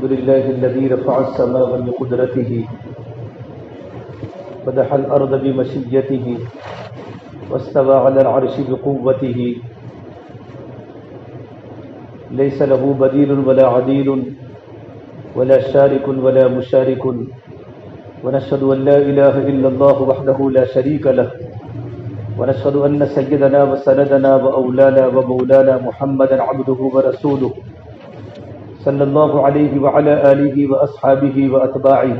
الحمد لله الذي رفع السماء بقدرته فتح الأرض بمشيته واستوى على العرش بقوته ليس له بديل ولا عديل ولا شارك ولا مشارك ونشهد أن لا إله إلا الله وحده لا شريك له ونشهد أن سيدنا وسندنا وأولانا ومولانا محمدا عبده ورسوله صلى الله عليه وعلى آله وأصحابه وأتباعه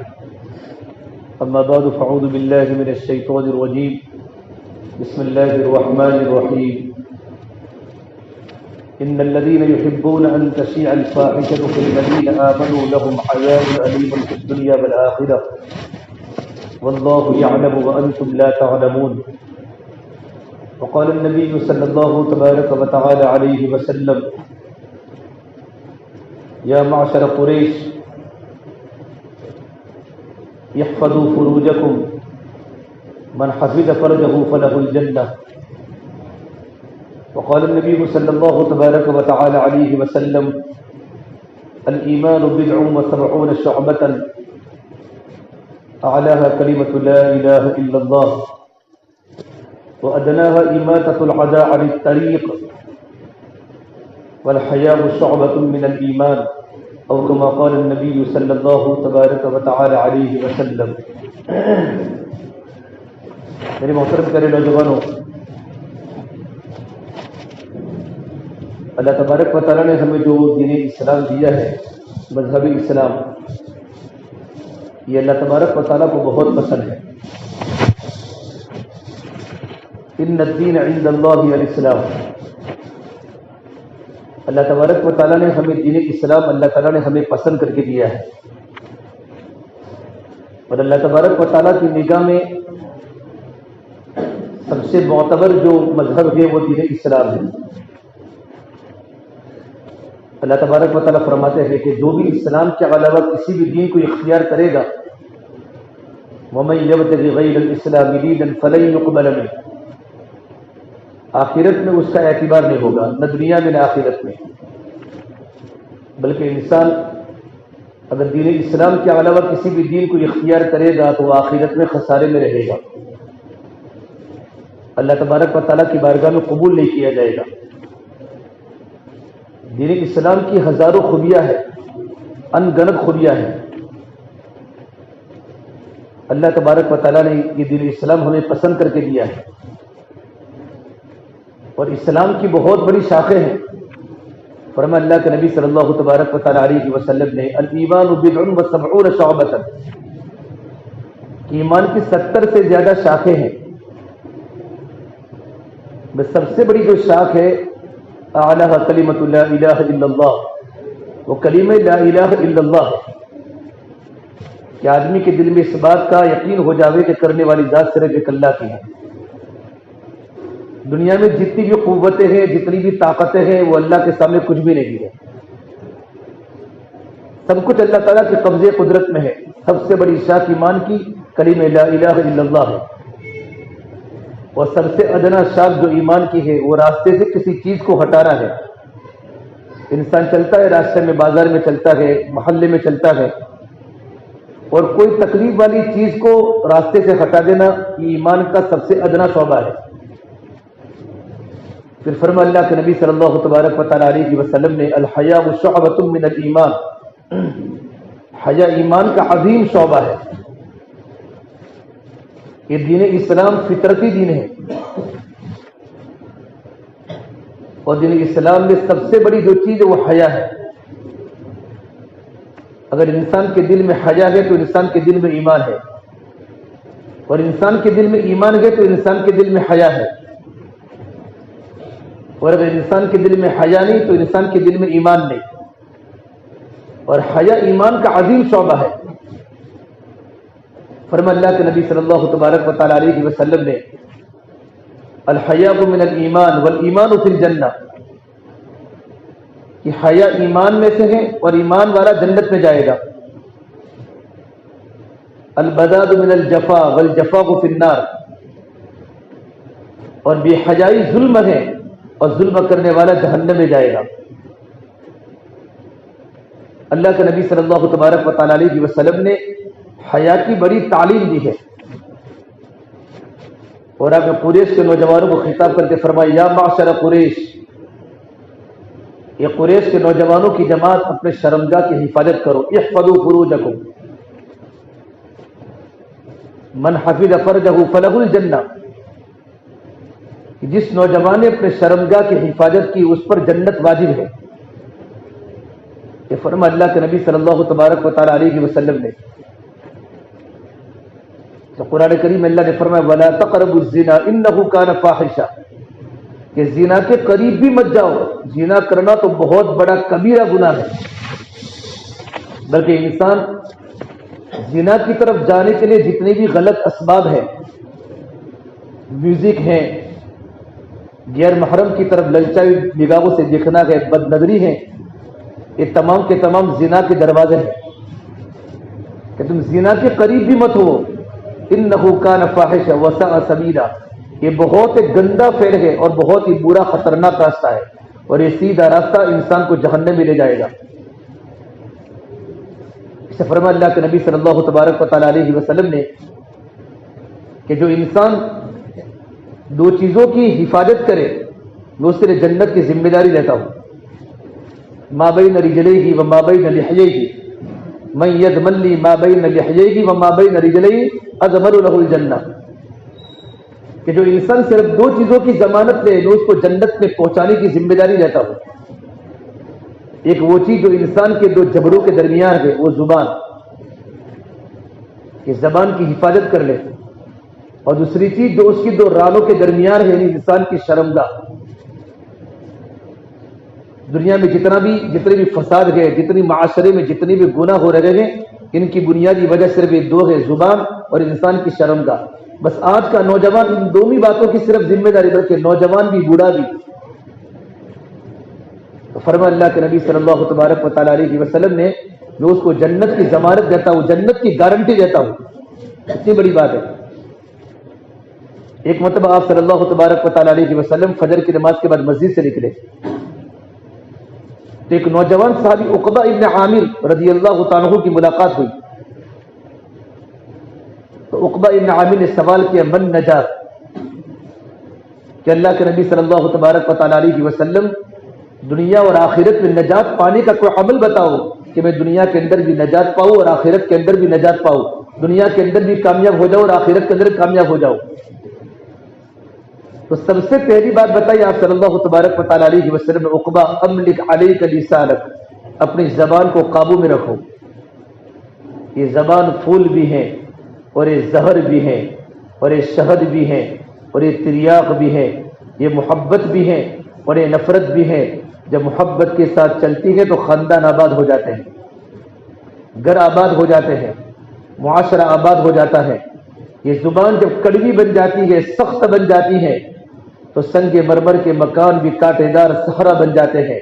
أما بعد فأعوذ بالله من الشيطان الرجيم بسم الله الرحمن الرحيم إن الذين يحبون أن تشيع الفاحشة في الذين آمنوا لهم عذاب أليم في الدنيا والآخرة والله يعلم وأنتم لا تعلمون وقال النبي صلى الله تبارك وتعالى عليه وسلم يا معشر قريش احفظوا فروجكم من حفظ فرجه فله الجنة وقال النبي صلى الله تبارك وتعالى عليه وسلم الإيمان بضع وسبعون شعبة أعلاها كلمة لا إله إلا الله وأدناها إماتة العداء عن الطريق والحياء شعبة من الإيمان أو كما قال النبي صلى الله تبارك وتعالى عليه وسلم. میرے محترم پیارے نوجوانوں، اللہ تبارک و تعالیٰ نے ہمیں جو دین اسلام دیا ہے، مذہب اسلام، یہ اللہ تبارک و تعالیٰ کو بہت پسند ہے. ان الدین عند اللہ الاسلام. اللہ تبارک و تعالیٰ نے ہمیں دین اسلام اللہ تعالیٰ نے ہمیں پسند کر کے دیا ہے، اور اللہ تبارک و تعالیٰ کی نگاہ میں سب سے معتبر جو مذہب ہے وہ دین اسلام ہے. اللہ تبارک و تعالیٰ فرماتے ہیں کہ جو بھی اسلام کے علاوہ کسی بھی دین کو اختیار کرے گا وَمَن يَبْتَغِ غَيْرَ الْإِسْلَامِ دِينًا فَلَن يُقْبَلَ مِنْهُ. آخرت میں اس کا اعتبار نہیں ہوگا، نہ دنیا میں نہ آخرت میں، بلکہ انسان اگر دین اسلام کے علاوہ کسی بھی دین کو اختیار کرے گا تو وہ آخرت میں خسارے میں رہے گا، اللہ تبارک و تعالیٰ کی بارگاہ میں قبول نہیں کیا جائے گا. دین اسلام کی ہزاروں خوبیاں ہیں، ان گنت خوبیاں ہیں. اللہ تبارک و تعالیٰ نے یہ دین اسلام ہمیں پسند کر کے دیا ہے، اور اسلام کی بہت بڑی شاخیں ہیں. فرمایا اللہ کے نبی صلی اللہ تبارک و تعالیٰ علیہ وسلم نے الایمان بضع وسبعون شعبۃ، ایمان کی 70 سے زیادہ شاخیں ہیں. سب سے بڑی جو شاخ ہے اعلیٰ کلمۃ لا الہ الا اللہ، وہ کلمہ لا الہ الا اللہ ہے کہ آدمی کے دل میں اس بات کا یقین ہو جاوے کہ کرنے والی ذات صرف ایک اللہ کی ہے. دنیا میں جتنی بھی قوتیں ہیں، جتنی بھی طاقتیں ہیں، وہ اللہ کے سامنے کچھ بھی نہیں ہے. سب کچھ اللہ تعالیٰ کے قبضے قدرت میں ہے. سب سے بڑی شاخ ایمان کی کلمہ لا الہ الا اللہ ہے، اور سب سے ادنا شاخ جو ایمان کی ہے وہ راستے سے کسی چیز کو ہٹانا ہے. انسان چلتا ہے راستے میں، بازار میں چلتا ہے، محلے میں چلتا ہے، اور کوئی تکلیف والی چیز کو راستے سے ہٹا دینا یہ ایمان کا سب سے ادنا شعبہ ہے. پھر فرمایا اللہ کے نبی صلی اللہ تبارک و تعالیٰ علیہ وسلم نے الحیاء شعبۃ من الایمان، حیا ایمان کا عظیم شعبہ ہے. یہ دین اسلام فطرتی دین ہے، اور دین اسلام میں سب سے بڑی جو چیز ہے وہ حیا ہے. اگر انسان کے دل میں حیا ہے تو انسان کے دل میں ایمان ہے، اور انسان کے دل میں ایمان ہے تو انسان کے دل میں حیا ہے، اور اگر انسان کے دل میں حیا نہیں تو انسان کے دل میں ایمان نہیں. اور حیا ایمان کا عظیم شعبہ ہے. فرمایا اللہ کے نبی صلی اللہ تبارک و تعالیٰ علیہ وسلم نے الحیاء من الایمان والایمان فی الجنہ، کہ حیا ایمان میں سے ہے اور ایمان والا جنت میں جائے گا. البذاء من الجفا والجفاء فی النار، اور بے حیائی ظلم ہے اور ظلم کرنے والا جہنم میں جائے گا. اللہ کے نبی صلی اللہ تبارک و تعالیٰ علیہ وسلم نے حیا کی بڑی تعلیم دی ہے، اور آپ نے قریش کے نوجوانوں کو خطاب کر کے فرمایا یا معشر قریش، یہ قریش کے نوجوانوں کی جماعت، اپنے شرمگاہ کی حفاظت کرو، احفظوا فروجکم، من حفظ فرجہ فلہ الجنہ، جس نوجوان نے اپنے شرمگاہ کی حفاظت کی اس پر جنت واجب ہے۔ یہ فرمایا اللہ کے نبی صلی اللہ تبارک و تعالیٰ علیہ وسلم نے۔ تو قرآن کریم اللہ نے فرمایا وَلَا تَقْرَبُوا الزِّنَا إِنَّهُ كَانَ فَاحِشًا، کہ زنا کے قریب بھی مت جاؤ، زنا کرنا تو بہت بڑا کبیرہ گناہ ہے، بلکہ انسان زنا کی طرف جانے کے لیے جتنے بھی غلط اسباب ہیں، میوزک ہیں، غیر محرم کی طرف للچائی نگاہوں سے دیکھنا ہے، بد نظری ہے، یہ تمام کے تمام زنا کے دروازے ہیں، کہ تم زنا کے قریب بھی مت ہو۔ انہ کان فاحشا وساء سبیلا، یہ بہت ایک گندا فعل ہے اور بہت ہی برا خطرناک راستہ ہے، اور یہ سیدھا راستہ انسان کو جہنم میں لے جائے گا۔ اسے فرمایا اللہ کے نبی صلی اللہ تبارک و تعالیٰ علیہ وسلم نے کہ جو انسان دو چیزوں کی حفاظت کرے وہ اس کے لیے جنت کی ذمہ داری لیتا ہوں، ما بین رجلیہ و ما بین لحییہ، من یضمن لی ما بین لحییہ و ما بین رجلیہ اضمن لہ الجنہ، کہ جو انسان صرف دو چیزوں کی ضمانت لے جو اس کو جنت میں پہنچانے کی ذمہ داری لیتا ہوں۔ ایک وہ چیز جو انسان کے دو جبڑوں کے درمیان ہے، وہ زبان، کہ زبان کی حفاظت کر لے، اور دوسری چیز جو اس کی دو رانوں کے درمیان ہے، یعنی انسان کی شرمگاہ۔ دنیا میں جتنے بھی فساد ہے، جتنی معاشرے میں جتنے بھی گناہ ہو رہے ہیں، ان کی بنیادی وجہ صرف یہ دو ہے، زبان اور انسان کی شرمگاہ۔ بس آج کا نوجوان ان دونوں باتوں کی صرف ذمہ داری، بلکہ نوجوان بھی بوڑھا بھی۔ تو فرمایا اللہ کے نبی صلی اللہ تبارک و تعالیٰ علیہ وسلم نے جو اس کو جنت کی ضمانت دیتا ہوں، جنت کی گارنٹی دیتا ہوں، اتنی بڑی بات ہے۔ ایک مرتبہ آپ صلی اللہ تبارک و تعالیٰ علیہ وسلم فجر کی نماز کے بعد مسجد سے نکلے تو ایک نوجوان صحابی عقبہ ابن عامر رضی اللہ تعالیٰ عنہ کی ملاقات ہوئی۔ تو عقبہ ابن عامر نے سوال کیا من نجات، کہ اللہ کے نبی صلی اللہ تبارک و تعالیٰ علیہ وسلم دنیا اور آخرت میں نجات پانے کا کوئی عمل بتاؤ کہ میں دنیا کے اندر بھی نجات پاؤں اور آخرت کے اندر بھی نجات پاؤں، دنیا کے اندر بھی کامیاب ہو جاؤ اور آخرت کے اندر کامیاب ہو جاؤ۔ تو سب سے پہلی بات بتائی آپ صلی اللہ تبارک و تعالیٰ علیہ وسلم نے، عقبہ املک علیک لسانک، اپنی زبان کو قابو میں رکھو، یہ زبان پھول بھی ہے اور یہ زہر بھی ہے اور یہ شہد بھی ہے اور یہ تریاق بھی ہے، یہ محبت بھی ہے اور یہ نفرت بھی ہے۔ جب محبت کے ساتھ چلتی ہے تو خاندان آباد ہو جاتے ہیں، گھر آباد ہو جاتے ہیں، معاشرہ آباد ہو جاتا ہے۔ یہ زبان جب کڑوی بن جاتی ہے، سخت بن جاتی ہے، تو سنگ مرمر کے مکان بھی کانٹے دار صحرا بن جاتے ہیں،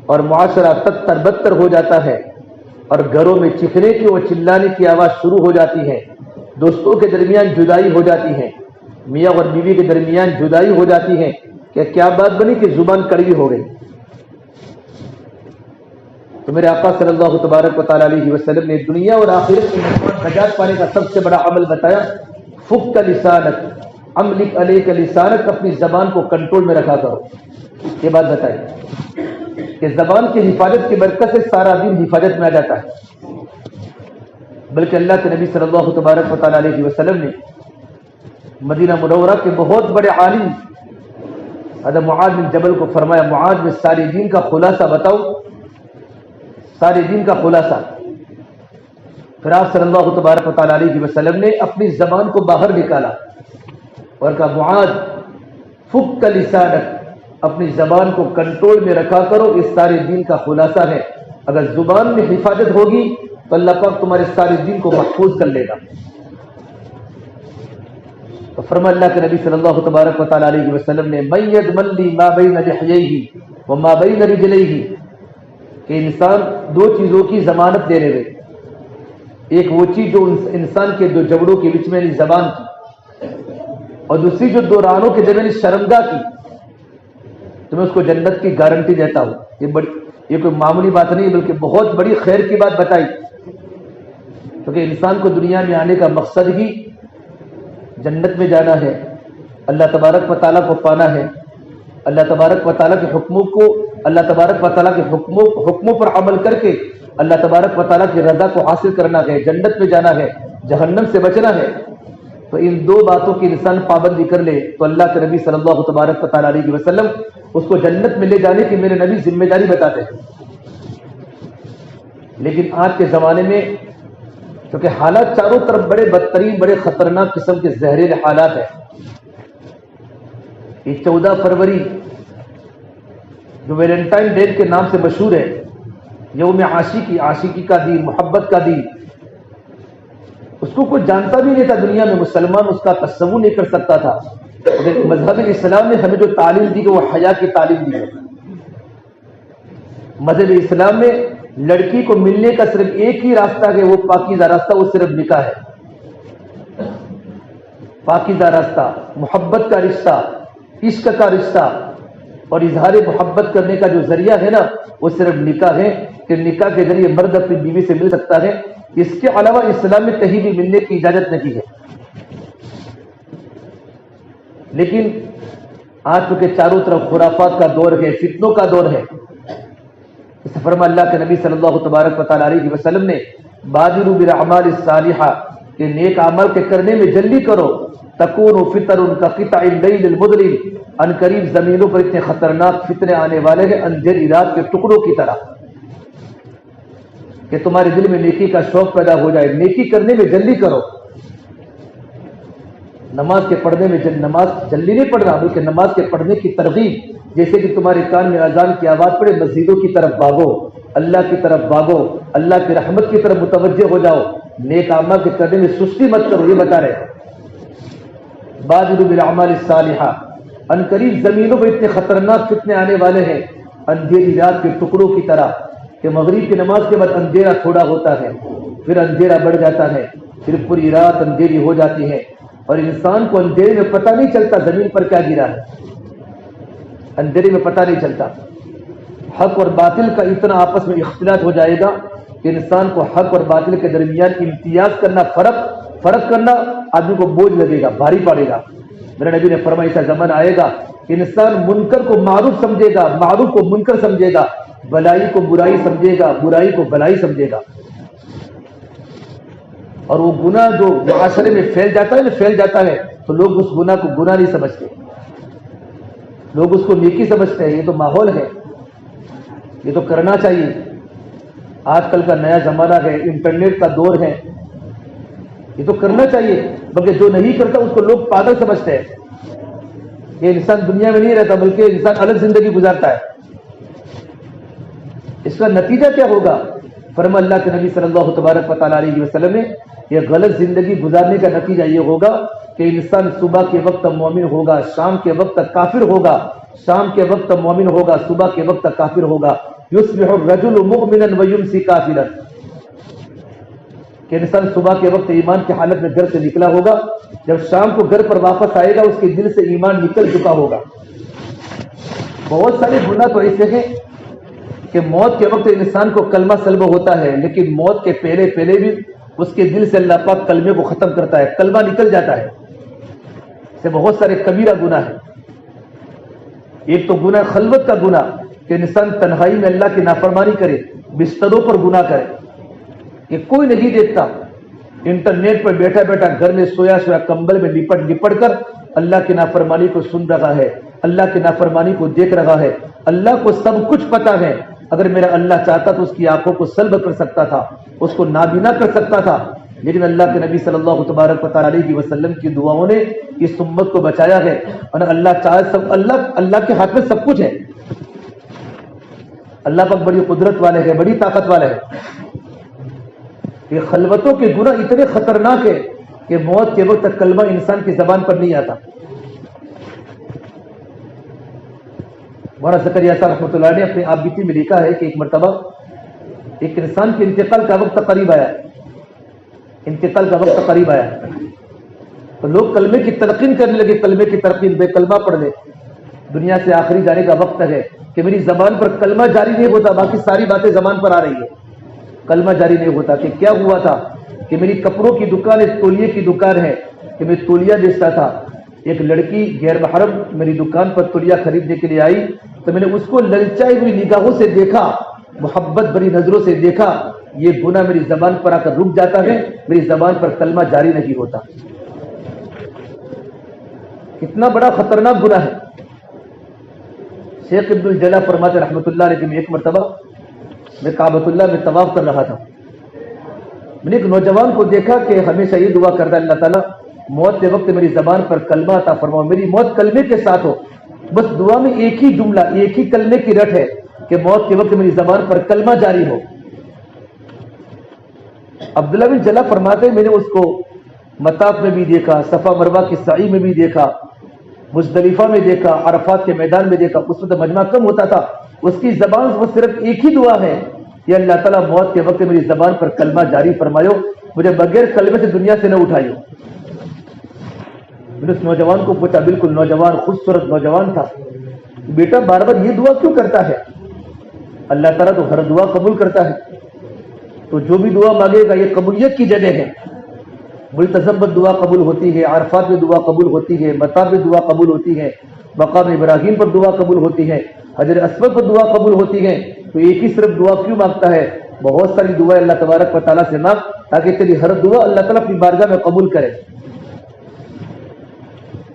اور معاشرہ تتر بتر ہو جاتا ہے، اور گھروں میں چیخنے کی اور چلانے کی آواز شروع ہو جاتی ہے، دوستوں کے درمیان جدائی ہو جاتی ہے، میاں اور بیوی کے درمیان جدائی ہو جاتی ہے، کہ کیا بات بنی کہ زبان کڑوی ہو گئی۔ تو میرے آقا صلی اللہ تبارک و تعالیٰ علیہ وسلم نے دنیا اور آخرت میں نجات پانے کا سب سے بڑا عمل بتایا، فک لسانک املک علیک لسانک، اپنی زبان کو کنٹرول میں رکھا کرو۔ یہ بات بتائی کہ زبان کی حفاظت کی برکت سے سارا دین حفاظت میں آ جاتا ہے۔ بلکہ اللہ کے نبی صلی اللہ تبارک و تعالیٰ علیہ وسلم نے مدینہ منورہ کے بہت بڑے عالم حضرت معاذ بن جبل کو فرمایا، معاذ میں سارے دین کا خلاصہ بتاؤ، سارے دین کا خلاصہ۔ پھر آپ صلی اللہ تبارک و تعالیٰ علیہ وسلم نے اپنی زبان کو باہر نکالا اور کہا معاذ فک لسانک، اپنی زبان کو کنٹرول میں رکھا کرو، اس سارے دین کا خلاصہ ہے۔ اگر زبان میں حفاظت ہوگی تو اللہ پاک تمہارے سارے دین کو محفوظ کر لے گا۔ تو فرمایا اللہ کے نبی صلی اللہ تبارک و تعالیٰ علیہ وسلم نے من یضمن لی ما بین لحییہ و ما بین رجلیہ، کہ انسان دو چیزوں کی ضمانت دے رہے، ایک وہ چیز جو انسان کے دو جبڑوں کے بیچ میں زبان کی، اور دوسری جو دو رانوں کے درمیان شرمگاہ کی، تو میں اس کو جنت کی گارنٹی دیتا ہوں۔ یہ یہ کوئی معمولی بات نہیں بلکہ بہت بڑی خیر کی بات بتائی، کیونکہ انسان کو دنیا میں آنے کا مقصد ہی جنت میں جانا ہے، اللہ تبارک و تعالیٰ کو پانا ہے، اللہ تبارک و تعالیٰ کے حکموں کو، اللہ تبارک و تعالیٰ کے حکموں پر عمل کر کے اللہ تبارک و تعالیٰ کی رضا کو حاصل کرنا ہے، جنت میں جانا ہے، جہنم سے بچنا ہے۔ تو ان دو باتوں کی انسان پابندی کر لے تو اللہ کے نبی صلی اللہ تبارک و تعالیٰ علیہ وسلم اس کو جنت میں لے جانے کی میرے نبی ذمہ داری بتاتے ہیں۔ لیکن آج کے زمانے میں کیونکہ حالات چاروں طرف بڑے بدترین، بڑے خطرناک قسم کے زہریلے حالات ہیں۔ یہ 14 فروری جو ویلنٹائن ڈے کے نام سے مشہور ہے، یوم عاشقی کا دن، محبت کا دن، اس کو کوئی جانتا بھی نہیں تھا دنیا میں، مسلمان اس کا تصور نہیں کر سکتا تھا۔ مذہب اسلام نے ہمیں جو تعلیم دی وہ حیا کی تعلیم دی ہے۔ مذہب اسلام میں لڑکی کو ملنے کا صرف ایک ہی راستہ ہے، وہ پاکیزہ راستہ، وہ صرف نکاح ہے۔ پاکیزہ راستہ، محبت کا رشتہ، عشق کا رشتہ اور اظہار محبت کرنے کا جو ذریعہ ہے نا وہ صرف نکاح ہے، کہ نکاح کے ذریعے مرد اپنی بیوی سے مل سکتا ہے، اس کے علاوہ اسلام میں کہیں بھی ملنے کی اجازت نہیں ہے۔ لیکن آج چونکہ چاروں طرف خرافات کا دور ہے، فتنوں کا دور ہے، اس فرما اللہ کے نبی صلی اللہ تبارک و تعالیٰ علیہ وسلم نے بادروا بالاعمال الصالحہ کہ نیک اعمال کے کرنے میں جلدی کرو، تکون فتن کقطع اللیل المظلم، ان قریب زمینوں پر اتنے خطرناک فتنے آنے والے ہیں اندھیری رات کے ٹکڑوں کی طرح، کہ تمہارے دل میں نیکی کا شوق پیدا ہو جائے، نیکی کرنے میں جلدی کرو۔ نماز کے پڑھنے میں نماز جلدی نہیں پڑھنا بلکہ نماز کے پڑھنے کی ترغیب، جیسے کہ تمہارے کان میں اذان کی آواز پڑے مسجدوں کی طرف بھاگو، اللہ کی طرف بھاگو، اللہ کی رحمت کی طرف متوجہ ہو جاؤ، نیک اعمال کے کرنے میں سستی مت کرو، یہ بتا رہے ہیں۔ بادروا بالاعمال الصالحہ، ان قریب زمینوں پر اتنے خطرناک فتنے آنے والے ہیں اندھیری رات کے ٹکڑوں کی طرح، کہ مغرب کی نماز کے بعد اندھیرا تھوڑا ہوتا ہے، پھر اندھیرا بڑھ جاتا ہے، پھر پوری رات اندھیری ہو جاتی ہے اور انسان کو اندھیرے میں پتہ نہیں چلتا زمین پر کیا گرا ہے، اندھیرے میں پتہ نہیں چلتا۔ حق اور باطل کا اتنا آپس میں اختلاط ہو جائے گا کہ انسان کو حق اور باطل کے درمیان امتیاز کرنا، فرق کرنا آدمی کو بوجھ لگے گا، بھاری پڑے گا۔ میرے نبی نے فرمایا ایسا زمانہ آئے گا کہ انسان منکر کو معروف سمجھے گا، معروف کو منکر سمجھے گا، بلائی کو برائی سمجھے گا، برائی کو بلائی سمجھے گا، اور وہ گناہ جو معاشرے میں پھیل جاتا ہے تو لوگ اس گناہ کو گناہ نہیں سمجھتے، لوگ اس کو نیکی سمجھتے ہیں۔ یہ تو ماحول ہے، یہ تو کرنا چاہیے۔ آج کل کا نیا زمانہ ہے، انٹرنیٹ کا دور ہے، یہ تو کرنا چاہیے، بلکہ جو نہیں کرتا اس کو لوگ پاگل سمجھتے ہیں۔ یہ انسان دنیا میں نہیں رہتا بلکہ انسان الگ زندگی گزارتا ہے۔ اس کا نتیجہ کیا ہوگا؟ فرما اللہ کے نبی صلی اللہ تبارک و تعالیٰ علیہ وسلم نے یہ غلط زندگی گزارنے کا نتیجہ یہ ہوگا کہ انسان صبح کے وقت مومن ہوگا، شام کے وقت کافر ہوگا، شام کے وقت مومن ہوگا، صبح کے وقت کافر ہوگا۔ یصبح الرجل مؤمنا ویمسی کافرا، کہ انسان صبح کے وقت ایمان کی حالت میں گھر سے نکلا ہوگا، جب شام کو گھر پر واپس آئے گا اس کے دل سے ایمان نکل چکا ہوگا۔ بہت سارے گناہ تو ایسے ہیں کہ موت کے وقت انسان کو کلمہ سلب ہوتا ہے، لیکن موت کے پہلے بھی اس کے دل سے اللہ پاک کلمے کو ختم کرتا ہے، کلمہ نکل جاتا ہے۔ سے بہت سارے کبیرہ گناہ ہیں۔ ایک تو گناہ خلوت کا گناہ، کہ انسان تنہائی میں اللہ کی نافرمانی کرے، بستروں پر گناہ کرے، کہ کوئی نہیں دیکھتا، انٹرنیٹ پر بیٹھا گھر میں سویا کمبل میں لپٹ کر اللہ کی نافرمانی کو سن رہا ہے، اللہ کی نافرمانی کو دیکھ رہا ہے۔ اللہ کو سب کچھ پتا ہے، اگر میرا اللہ چاہتا تو اس کی آنکھوں کو سلب کر سکتا تھا، اس کو نابینا کر سکتا تھا، لیکن اللہ کے نبی صلی اللہ تبارک و تعالیٰ علیہ وسلم کی دعاؤں نے اس امت کو بچایا ہے۔ اور اللہ چاہے سب، اللہ کے ہاتھ میں سب کچھ ہے۔ اللہ پاک بڑی قدرت والے ہے، بڑی طاقت والے ہے۔ یہ خلوتوں کے گناہ اتنے خطرناک ہے کہ موت کے وقت تک کلمہ انسان کی زبان پر نہیں آتا۔ مولانا زکریا صاحب رحمۃ اللہ نے اپنے آپ بیتی میں لکھا ہے کہ ایک مرتبہ ایک انسان کے انتقال کا وقت قریب آیا، تو لوگ کلمے کی تلقین کرنے لگے، کلمے کی تلقین، بے کلمہ پڑھ لے۔ دنیا سے آخری جانے کا وقت ہے کہ میری زبان پر کلمہ جاری نہیں ہوتا، باقی ساری باتیں زبان پر آ رہی ہے، کلمہ جاری نہیں ہوتا. کہ کیا ہوا تھا کہ میری کپڑوں کی دکان ایک تولیے کی دکان ہے کہ میں تولیہ بیچتا تھا. ایک لڑکی غیر محرم میری دکان پر تولیہ خریدنے کے لیے آئی تو میں نے اس کو للچائی ہوئی نگاہوں سے دیکھا، محبت بری نظروں سے دیکھا. یہ گناہ میری زبان پر آ کر رک جاتا ہے، میری زبان پر کلمہ جاری نہیں ہوتا. کتنا بڑا خطرناک گناہ ہے. شیخ ابن الجلا فرماتے رحمۃ اللہ علیہ کہ میں ایک مرتبہ میں کعبۃ اللہ میں طواف کر رہا تھا. میں نے ایک نوجوان کو دیکھا کہ ہمیشہ یہ دعا کرتا ہے اللہ تعالیٰ موت کے وقت میری زبان پر کلمہ عطا فرماؤ، میری موت کلمے کے ساتھ ہو. بس دعا میں ایک ہی جملہ، ایک ہی کلمے کی رٹ ہے کہ موت کے وقت میری زبان پر کلمہ جاری ہو. عبداللہ بن جلا فرماتے میں نے اس کو مطاف میں بھی دیکھا، صفا مروہ کی سعی میں بھی دیکھا، مزدلفہ میں دیکھا، عرفات کے میدان میں دیکھا. اس وقت مجمع کم ہوتا تھا، اس کی زبان وہ صرف ایک ہی دعا ہے کہ اللہ تعالیٰ موت کے وقت میری زبان پر کلمہ جاری فرمایو، مجھے بغیر کلمے سے دنیا سے نہ اٹھائیو. میں نے اس نوجوان کو پوچھا، بالکل نوجوان خوبصورت نوجوان تھا، بیٹا بار بار یہ دعا کیوں کرتا ہے؟ اللہ تعالیٰ تو ہر دعا قبول کرتا ہے، تو جو بھی دعا مانگے گا یہ قبولیت کی جگہ ہے. ملتزم پر دعا قبول ہوتی ہے، عرفات میں دعا قبول ہوتی ہے، مطاف میں دعا قبول ہوتی ہے، مقام ابراہیم پر دعا قبول ہوتی ہے، حجر اسود پر دعا قبول ہوتی ہے. تو ایک ہی صرف دعا کیوں مانگتا ہے؟ بہت ساری دعائیں اللہ تبارک و تعالیٰ سے مانگ تاکہ تیری ہر دعا اللہ تعالیٰ اپنی بارگاہ میں قبول کرے.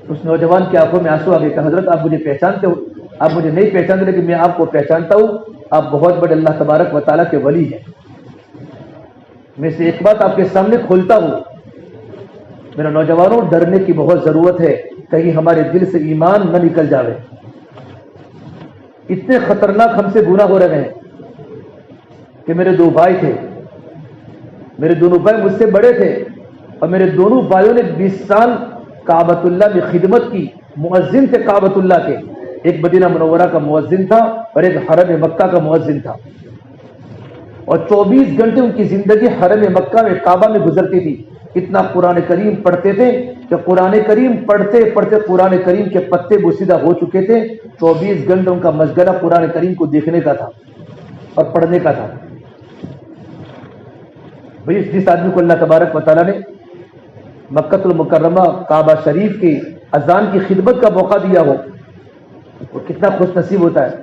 اس نوجوان کی آنکھوں میں آنسو آ گئے کہ حضرت آپ مجھے پہچانتے ہو؟ آپ مجھے نہیں پہچانتے لیکن میں آپ کو پہچانتا ہوں، آپ بہت بڑے اللہ تبارک و تعالیٰ کے ولی ہیں. میں سے ایک بات آپ کے سامنے کھولتا ہوں، میرا نوجوانوں ڈرنے کی بہت ضرورت ہے، کہیں ہمارے دل سے ایمان نہ نکل جاوے. اتنے خطرناک ہم سے گناہ ہو رہے ہیں کہ میرے دو بھائی تھے، میرے دونوں بھائی مجھ سے بڑے تھے اور میرے دونوں بھائیوں نے 20 سال کعبۃ اللہ میں خدمت کی. مؤذن تھے کعبۃ اللہ کے، ایک مدینہ منورہ کا مؤذن تھا اور ایک حرم مکہ کا مؤذن تھا، اور 24 گھنٹے ان کی زندگی حرم مکہ میں کعبہ میں گزرتی تھی. اتنا قرآن کریم پڑھتے تھے کہ قرآن کریم پڑھتے پڑھتے قرآن کریم کے پتے بوسیدہ ہو چکے تھے. 24 گھنٹے ان کا مشغلہ قرآن کریم کو دیکھنے کا تھا اور پڑھنے کا تھا. بھئی جس آدمی کو اللہ تبارک و تعالیٰ نے مکہ المکرمہ کعبہ شریف کی اذان کی خدمت کا موقع دیا ہو وہ کتنا خوش نصیب ہوتا ہے.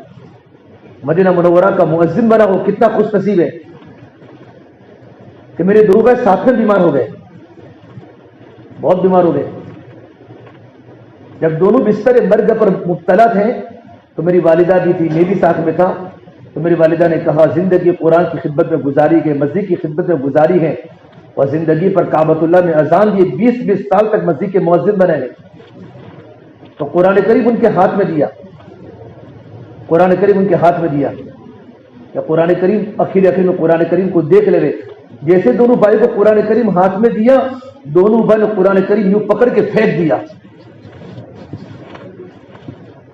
مدینہ منورہ کا مؤذن بنا ہو کتنا خوش نصیب ہے. کہ میرے دو بھائی ساتھ میں بیمار ہو گئے، بہت بیمار ہو گئے. جب دونوں بستر مرگ پر مبتلا تھے تو میری والدہ بھی تھی، میں بھی ساتھ میں تھا. تو میری والدہ نے کہا زندگی قرآن کی خدمت میں گزاری ہے، مسجد کی خدمت میں گزاری ہے اور زندگی پر کعبۃ اللہ میں اذان دیے، 20 سال تک مسجد کے مؤذن بنے ہیں. تو قرآن کریم ان کے ہاتھ میں دیا، قرآن کریم ان کے ہاتھ میں دیا کہ قرآن کریم اخیر میں قرآن کریم کو دیکھ لے. جیسے دونوں بھائی کو قرآن کریم ہاتھ میں دیا، دونوں بھائی نے قرآن کریم یوں پکڑ کے پھینک دیا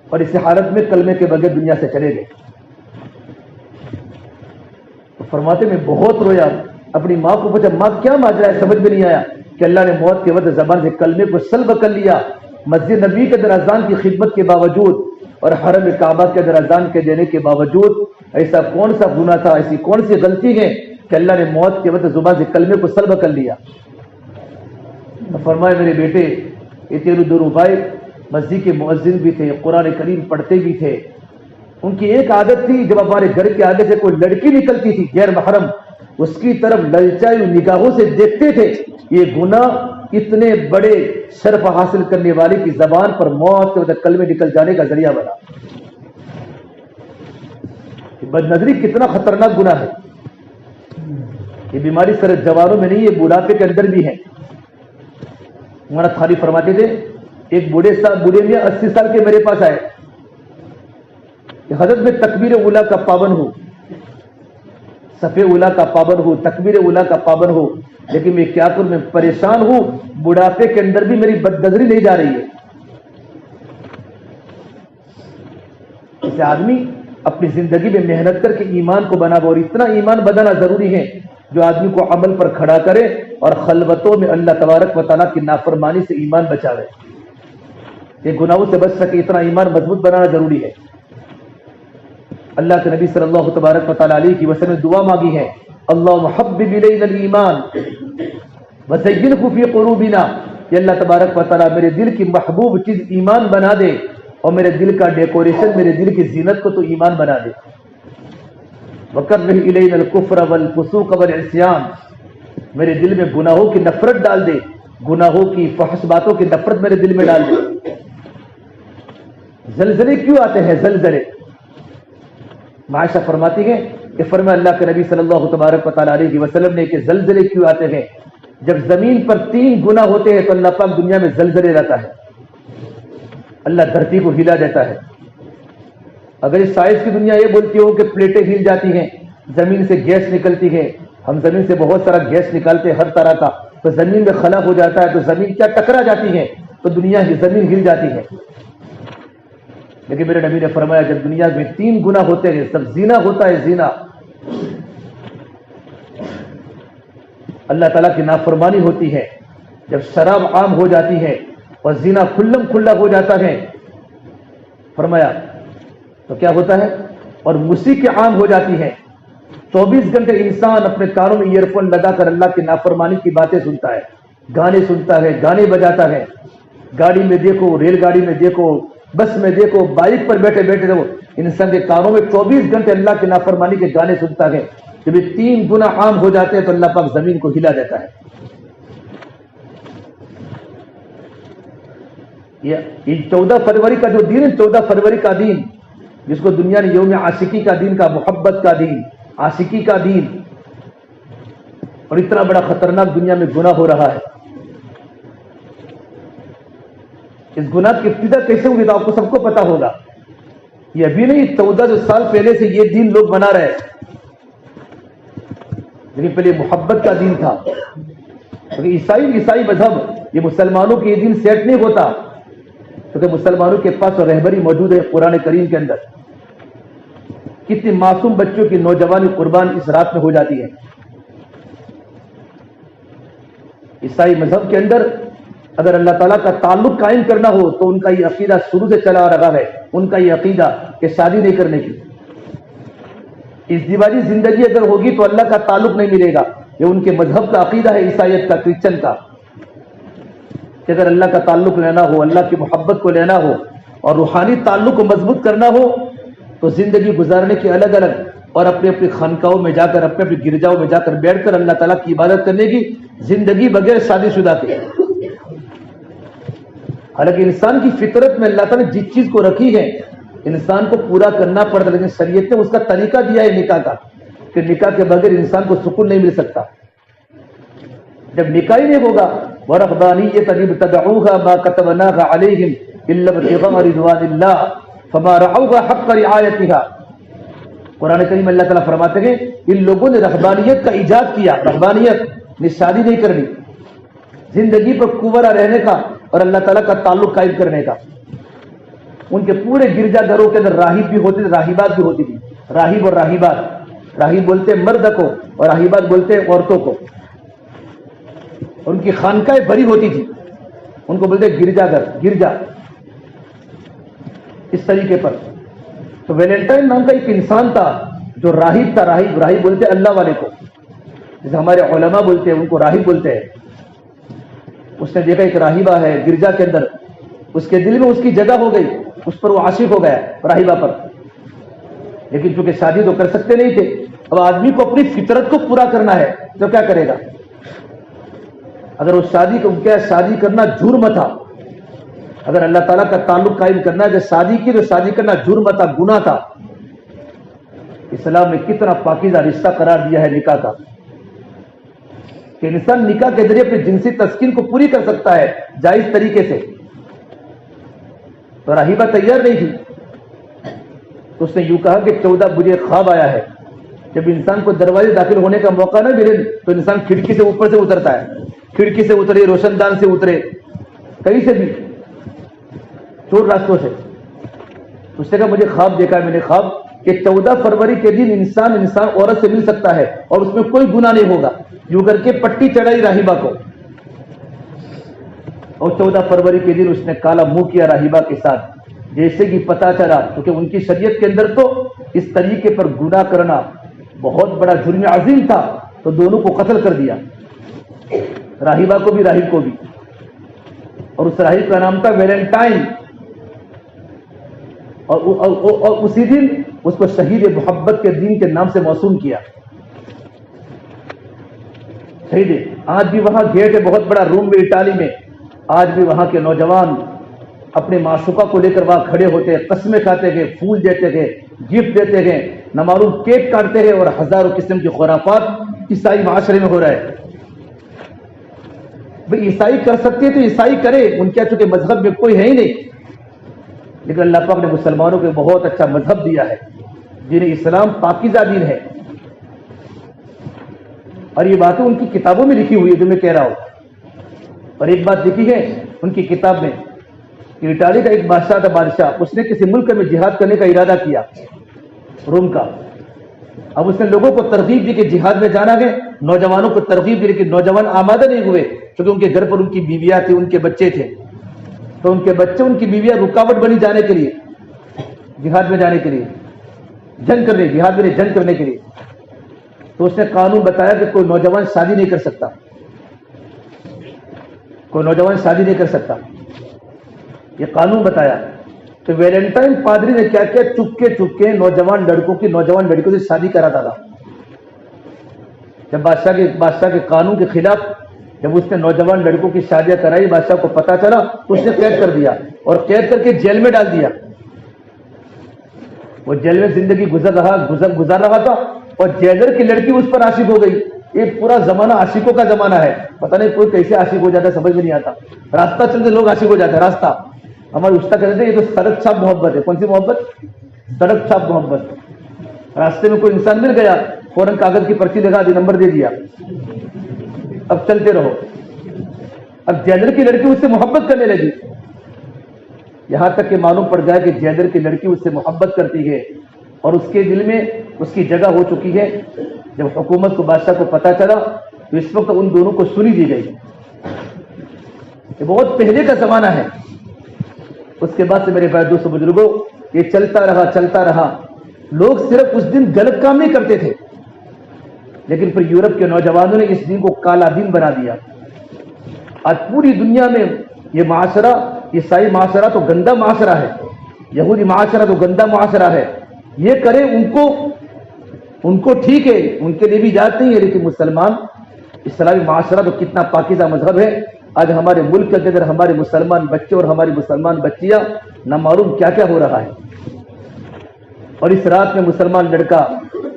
اور اس حالت میں کلمے کے بغیر دنیا سے چلے گئے. تو فرماتے میں بہت رویا، اپنی ماں کو پوچھا ماں کیا ماجرا ہے؟ سمجھ میں نہیں آیا کہ اللہ نے موت کے وقت زبان سے کلمے کو سلب کر لیا. مسجد نبی کے اندر اذان کی خدمت کے باوجود اور حرم کعبہ کے اندر اذان کے دینے کے باوجود ایسا کون سا گناہ تھا، ایسی کون سی غلطی ہے کہ اللہ نے موت کے وقت زبان سے کلمے کو سلب کر لیا. فرمائے میرے بیٹے یہ تیرے دونوں بھائی مسجد کے مؤذن بھی تھے، قرآن کریم پڑھتے بھی تھے. ان کی ایک عادت تھی جب ہمارے گھر کے آگے سے کوئی لڑکی نکلتی تھی غیر محرم اس کی طرف للچائی نگاہوں سے دیکھتے تھے. یہ گناہ اتنے بڑے شرف حاصل کرنے والے کی زبان پر موت کے وقت کلمے نکل جانے کا ذریعہ بنا. بد نظری کتنا خطرناک گناہ ہے. یہ بیماری صرف جوانوں میں نہیں، یہ بڑھاپے کے اندر بھی ہے. ہمارا خالی فرماتے تھے ایک بوڑھے میاں 80 سال کے میرے پاس آئے کہ حضرت میں تکبیر اولا کا پابند ہوں، صف اولا کا پابند ہوں، تکبیر اولا کا پابند ہوں، لیکن میں کیا کروں، میں پریشان ہوں، بڑھاپے کے اندر بھی میری بد نظری نہیں جا رہی ہے. اسے آدمی اپنی زندگی میں محنت کر کے ایمان کو بنا، اور اتنا ایمان بنانا ضروری ہے جو آدمی کو عمل پر کھڑا کرے اور خلوتوں میں اللہ تبارک و تعالیٰ کی نافرمانی سے ایمان بچاوے. کہ گناہوں سے بچ سکے اتنا ایمان مضبوط بنانا ضروری ہے۔ اللہ کے نبی صلی اللہ تبارک و تعالیٰ علیہ وسلم نے دعا مانگی ہے، اللہم حبب الینا الایمان وزینہ فی قلوبنا، کہ اللہ تبارک و تعالیٰ میرے دل کی محبوب چیز ایمان بنا دے، اور میرے دل کا ڈیکوریشن، میرے دل کی زینت کو تو ایمان بنا دے۔ وکرہ الینا الکفر والفسوق والعصیان، میرے دل میں گناہوں کی نفرت ڈال دے، گناہوں کی فحش باتوں کی نفرت میرے دل میں ڈال دے۔ زلزلے کیوں آتے ہیں؟ زلزلے معائشہ فرماتی ہیں کہ فرمایا اللہ کے نبی صلی اللہ تبارک و تعالیٰ علیہ وسلم نے کہ زلزلے کیوں آتے ہیں؟ جب زمین پر 3 گناہ ہوتے ہیں تو اللہ پاک دنیا میں زلزلے رہتا ہے، اللہ دھرتی کو ہلا دیتا ہے۔ اگر اس سائنس کی دنیا یہ بولتی ہو کہ پلیٹیں ہل جاتی ہیں، زمین سے گیس نکلتی ہے، ہم زمین سے بہت سارا گیس نکالتے ہیں ہر طرح کا، تو زمین میں خلا ہو جاتا ہے، تو زمین کیا ٹکرا جاتی ہے، تو دنیا کی زمین ہل جاتی ہے۔ لیکن میرے نبی نے فرمایا جب دنیا میں 3 گناہ ہوتے ہیں، سب زنا ہوتا ہے، زنا، اللہ تعالیٰ کی نافرمانی ہوتی ہے، جب شراب عام ہو جاتی ہے اور زنا کھلم کھلا ہو جاتا ہے، فرمایا تو کیا ہوتا ہے، اور موسیقی عام ہو جاتی ہے، 24 گھنٹے انسان اپنے کانوں میں ایئر فون لگا کر اللہ کی نافرمانی کی باتیں سنتا ہے، گانے سنتا ہے، گانے بجاتا ہے، گاڑی میں دیکھو، ریل گاڑی میں دیکھو، بس میں دیکھو، بائک پر بیٹھے بیٹھے دیکھو، انسان کے کانوں میں 24 گھنٹے اللہ کی نافرمانی کے گانے سنتا ہے۔ جب یہ 3 گناہ عام ہو جاتے ہیں تو اللہ پاک زمین کو ہلا دیتا ہے۔ یہ 14 فروری کا جو دن ہے، 14 فروری کا دن جس کو دنیا نے یوم عاشقی کا دن کا، محبت کا دن، عاشقی کا دن، اور اتنا بڑا خطرناک دنیا میں گناہ ہو رہا ہے۔ اس گناہ کی ابتدا کیسے ہوئی تو آپ کو سب کو پتا ہوگا، یہ ابھی نہیں 14 سال پہلے سے یہ دن لوگ منا رہے، لیکن پہلے محبت کا دن تھا۔ عیسائی مذہب، یہ مسلمانوں کے یہ دن سیٹ نہیں ہوتا، کیونکہ مسلمانوں کے پاس رہبری موجود ہے قرآن کریم کے اندر۔ کتنی معصوم بچوں کی نوجوانی قربان اس رات میں ہو جاتی ہے۔ عیسائی مذہب کے اندر اگر اللہ تعالیٰ کا تعلق قائم کرنا ہو تو ان کا یہ عقیدہ شروع سے چلا آ رہا ہے، ان کا یہ عقیدہ کہ شادی نہیں کرنے کی، ازدواجی زندگی اگر ہوگی تو اللہ کا تعلق نہیں ملے گا۔ یہ ان کے مذہب کا عقیدہ ہے، عیسائیت کا، کرسچن کا، کہ اگر اللہ کا تعلق لینا ہو، اللہ کی محبت کو لینا ہو اور روحانی تعلق کو مضبوط کرنا ہو تو زندگی گزارنے کی الگ الگ اور اپنے اپنی خانقاہوں میں جا کر، اپنے اپنی گرجاؤں میں جا کر بیٹھ کر اللہ تعالیٰ کی عبادت کرنے کی زندگی بغیر شادی شدہ کی۔ حالانکہ انسان کی فطرت میں اللہ تعالیٰ نے جس چیز کو رکھی ہے انسان کو پورا کرنا پڑتا، لیکن شریعت نے اس کا طریقہ دیا ہے نکاح کا، کہ نکاح کے بغیر انسان کو سکون نہیں مل سکتا۔ جب نکاح ہی نہیں ہوگا، وَرَغْبَانِيَّةً ابْتَدَعُوهَا مَا كَتَبْنَاهَا عَلَيْهِمْ إِلَّا ابْتِغَاءَ رِضْوَانِ اللَّهِ فَمَا رَعَوْهَا حَقَّ رِعَایَتِهَا۔ قرآن کریم اللہ تعالیٰ فرماتے ہیں ان لوگوں نے رہبانیت کا ایجاد کیا، رہبانیت نے شادی نہیں کرنی، زندگی پر کنورا رہنے کا اور اللہ تعالیٰ کا تعلق قائم کرنے کا۔ ان کے پورے گرجا گھروں کے اندر راہب بھی ہوتے تھے، راہبات بھی ہوتی تھی، راہب اور راہبات، راہب بولتے مرد کو اور راہبات بولتے عورتوں کو، اور ان کی خانقاہیں بھری ہوتی تھی، ان کو بولتے گرجا گھر، گرجا، اس طریقے پر۔ تو ویلنٹائن نام کا ایک انسان تھا جو راہب تھا، راہب بولتے اللہ والے کو، جیسے ہمارے علماء بولتے ہیں ان کو راہب بولتے ہیں۔ اس نے دیکھا ایک راہبہ ہے گرجا کے اندر، اس کے دل میں اس کی جگہ ہو گئی، اس پر وہ عاشق ہو گیا راہبہ پر، لیکن چونکہ شادی تو کر سکتے نہیں تھے، اب آدمی کو اپنی فطرت کو پورا کرنا ہے تو کیا کرے گا؟ اگر وہ شادی کرنا جرم تھا، اگر اللہ تعالیٰ کا تعلق قائم کرنا ہے جو شادی کی، تو شادی کرنا جرم تھا، گناہ تھا۔ اسلام نے کتنا پاکیزہ رشتہ قرار دیا ہے نکاح کا، کہ انسان نکاح کے ذریعے اپنی جنسی تسکین کو پوری کر سکتا ہے جائز طریقے سے۔ تو راہبہ تیار نہیں تھی، تو اس نے یوں کہا کہ 14 مجھے خواب آیا ہے، جب انسان کو دروازے داخل ہونے کا موقع نہ ملے تو انسان کھڑکی سے اوپر سے اترتا ہے، کھڑکی سے اترے، روشن دان سے اترے، کہیں سے بھی، چور راستوں سے۔ اس نے کہا مجھے خواب دیکھا ہے میں نے، خواب کہ 14 فروری کے دن انسان عورت سے مل سکتا ہے اور اس میں کوئی گناہ نہیں ہوگا۔ یوں کر کے پٹی چڑھائی راہبہ کو، اور 14 فروری کے دن اس نے کالا منہ کیا راہبہ کے ساتھ. جیسے کہ پتا چلا، کیونکہ ان کی شریعت کے اندر تو اس طریقے پر گناہ کرنا بہت بڑا جرم عظیم تھا، تو دونوں کو قتل کر دیا، راہبہ کو بھی راہب کو بھی. اور اس راہب کا نام تھا ویلنٹائن، اور اسی دن اس کو شہید محبت کے دین کے نام سے موسوم کیا. شہید آج بھی وہاں گیٹ ہے بہت بڑا روم میں اٹالی میں، آج بھی وہاں کے نوجوان اپنے معشوقہ کو لے کر وہاں کھڑے ہوتے، قسمیں کھاتے گئے، پھول دیتے گئے، گفٹ دیتے گئے، نامعلوم کیک کاٹتے گئے، اور ہزاروں قسم کی خرافات عیسائی معاشرے میں ہو رہا ہے. بھئی عیسائی کر سکتے تو عیسائی کرے، ان کے چونکہ مذہب میں کوئی ہے ہی نہیں. لیکن اللہ پاک نے مسلمانوں کو بہت اچھا مذہب دیا ہے، دین اسلام پاکیزہ دین ہے. اور یہ باتیں ان کی کتابوں میں لکھی ہوئی ہے جو میں کہہ رہا ہوں. اور ایک بات لکھی ہے ان کی کتاب میں کہ اٹالی کا ایک بادشاہ تھا، بادشاہ اس نے کسی ملک میں جہاد کرنے کا ارادہ کیا، روم کا. اب اس نے لوگوں کو ترغیب دی کہ جہاد میں جانا ہے، نوجوانوں کو ترغیب دی، لیکن نوجوان آمادہ نہیں ہوئے کیونکہ ان کے گھر پر ان کی بیویاں تھیں، ان کے بچے تھے. تو ان کے بچے، ان کی بیویاں رکاوٹ بنی جانے کے لیے، جہاد میں جانے کے لیے، جنگ کرنے، جہاد میں جنگ کرنے کے لیے. تو اس نے قانون بتایا کہ کوئی نوجوان شادی نہیں کر سکتا، کوئی نوجوان شادی نہیں کر سکتا، یہ قانون بتایا. تو ویلنٹائن پادری نے کیا کیا، چپ کے نوجوان لڑکوں کی نوجوان لڑکیوں سے شادی کراتا تھا. جب بادشاہ کے قانون کے خلاف جب اس نے نوجوان لڑکوں کی شادیاں کرائی، بادشاہ کو پتا چلا تو اس نے قید کر دیا، اور قید کر کے جیل میں ڈال دیا. وہ جیل میں زندگی گزار رہا تھا، اور جیلر کی لڑکی اس پر عاشق ہو گئی. ایک پورا زمانہ عاشقوں کا زمانہ ہے، پتہ نہیں کوئی کیسے عاشق ہو جاتا ہے، سمجھ میں نہیں آتا. راستہ چلتے لوگ عاشق ہو جاتے ہیں. راستہ ہمارے استاد کہتے ہیں یہ تو سڑک چھاپ محبت ہے. کون سی محبت؟ سڑک چھاپ محبت. راستے میں کوئی انسان مل گیا، فوراً کاغذ کی پرچی لگا دی، نمبر دے دیا، اب چلتے رہو. اب جیلر کی لڑکی اس سے محبت کرنے لگی، یہاں تک کہ معلوم پڑ گیا کہ جیلر کی لڑکی اس سے محبت کرتی ہے، اور اس کے دل میں اس کی جگہ ہو چکی ہے. جب حکومت کو، بادشاہ کو پتا چلا تو اس وقت ان دونوں کو سلی دی گئی. یہ بہت پہلے کا زمانہ ہے. اس کے بعد سے میرے بھائی دوستوں بزرگوں یہ چلتا رہا. لوگ صرف اس دن غلط کام نہیں کرتے تھے، لیکن پھر یورپ کے نوجوانوں نے اس دن کو کالا دن بنا دیا. آج پوری دنیا میں یہ معاشرہ، عیسائی معاشرہ تو گندا معاشرہ ہے، یہودی معاشرہ تو گندا معاشرہ ہے. یہ کرے ان کو ٹھیک ہے، ان کے لیے بھی اجازت نہیں ہے، لیکن مسلمان اسلامی معاشرہ تو کتنا پاکیزہ مذہب ہے. آج ہمارے ملک کے اندر ہمارے مسلمان بچے اور ہماری مسلمان بچیاں نہ معلوم کیا کیا ہو رہا ہے. اور اس رات میں مسلمان لڑکا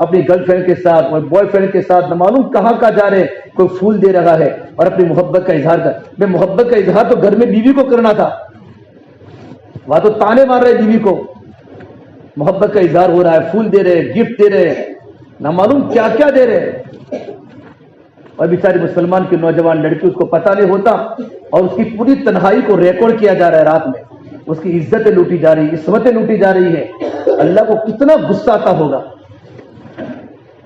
اپنی گرل فرینڈ کے ساتھ اور بوائے فرینڈ کے ساتھ نہ معلوم کہاں جا رہے، کوئی پھول دے رہا ہے اور اپنی محبت کا اظہار کر. میں محبت کا اظہار تو گھر میں بیوی کو کرنا تھا، وہاں تو تانے مار رہے بیوی کو. محبت کا اظہار ہو رہا ہے، پھول دے رہے، گفٹ دے رہے، نہ معلوم کیا کیا دے رہے. اور بیچاری مسلمان کی نوجوان لڑکی، اس کو پتہ نہیں ہوتا، اور اس کی پوری تنہائی کو ریکارڈ کیا جا رہا ہے. رات میں اس کی عزتیں لوٹی جا رہی، عصمتیں لوٹی جا رہی ہے. اللہ کو کتنا غصہ آتا ہوگا،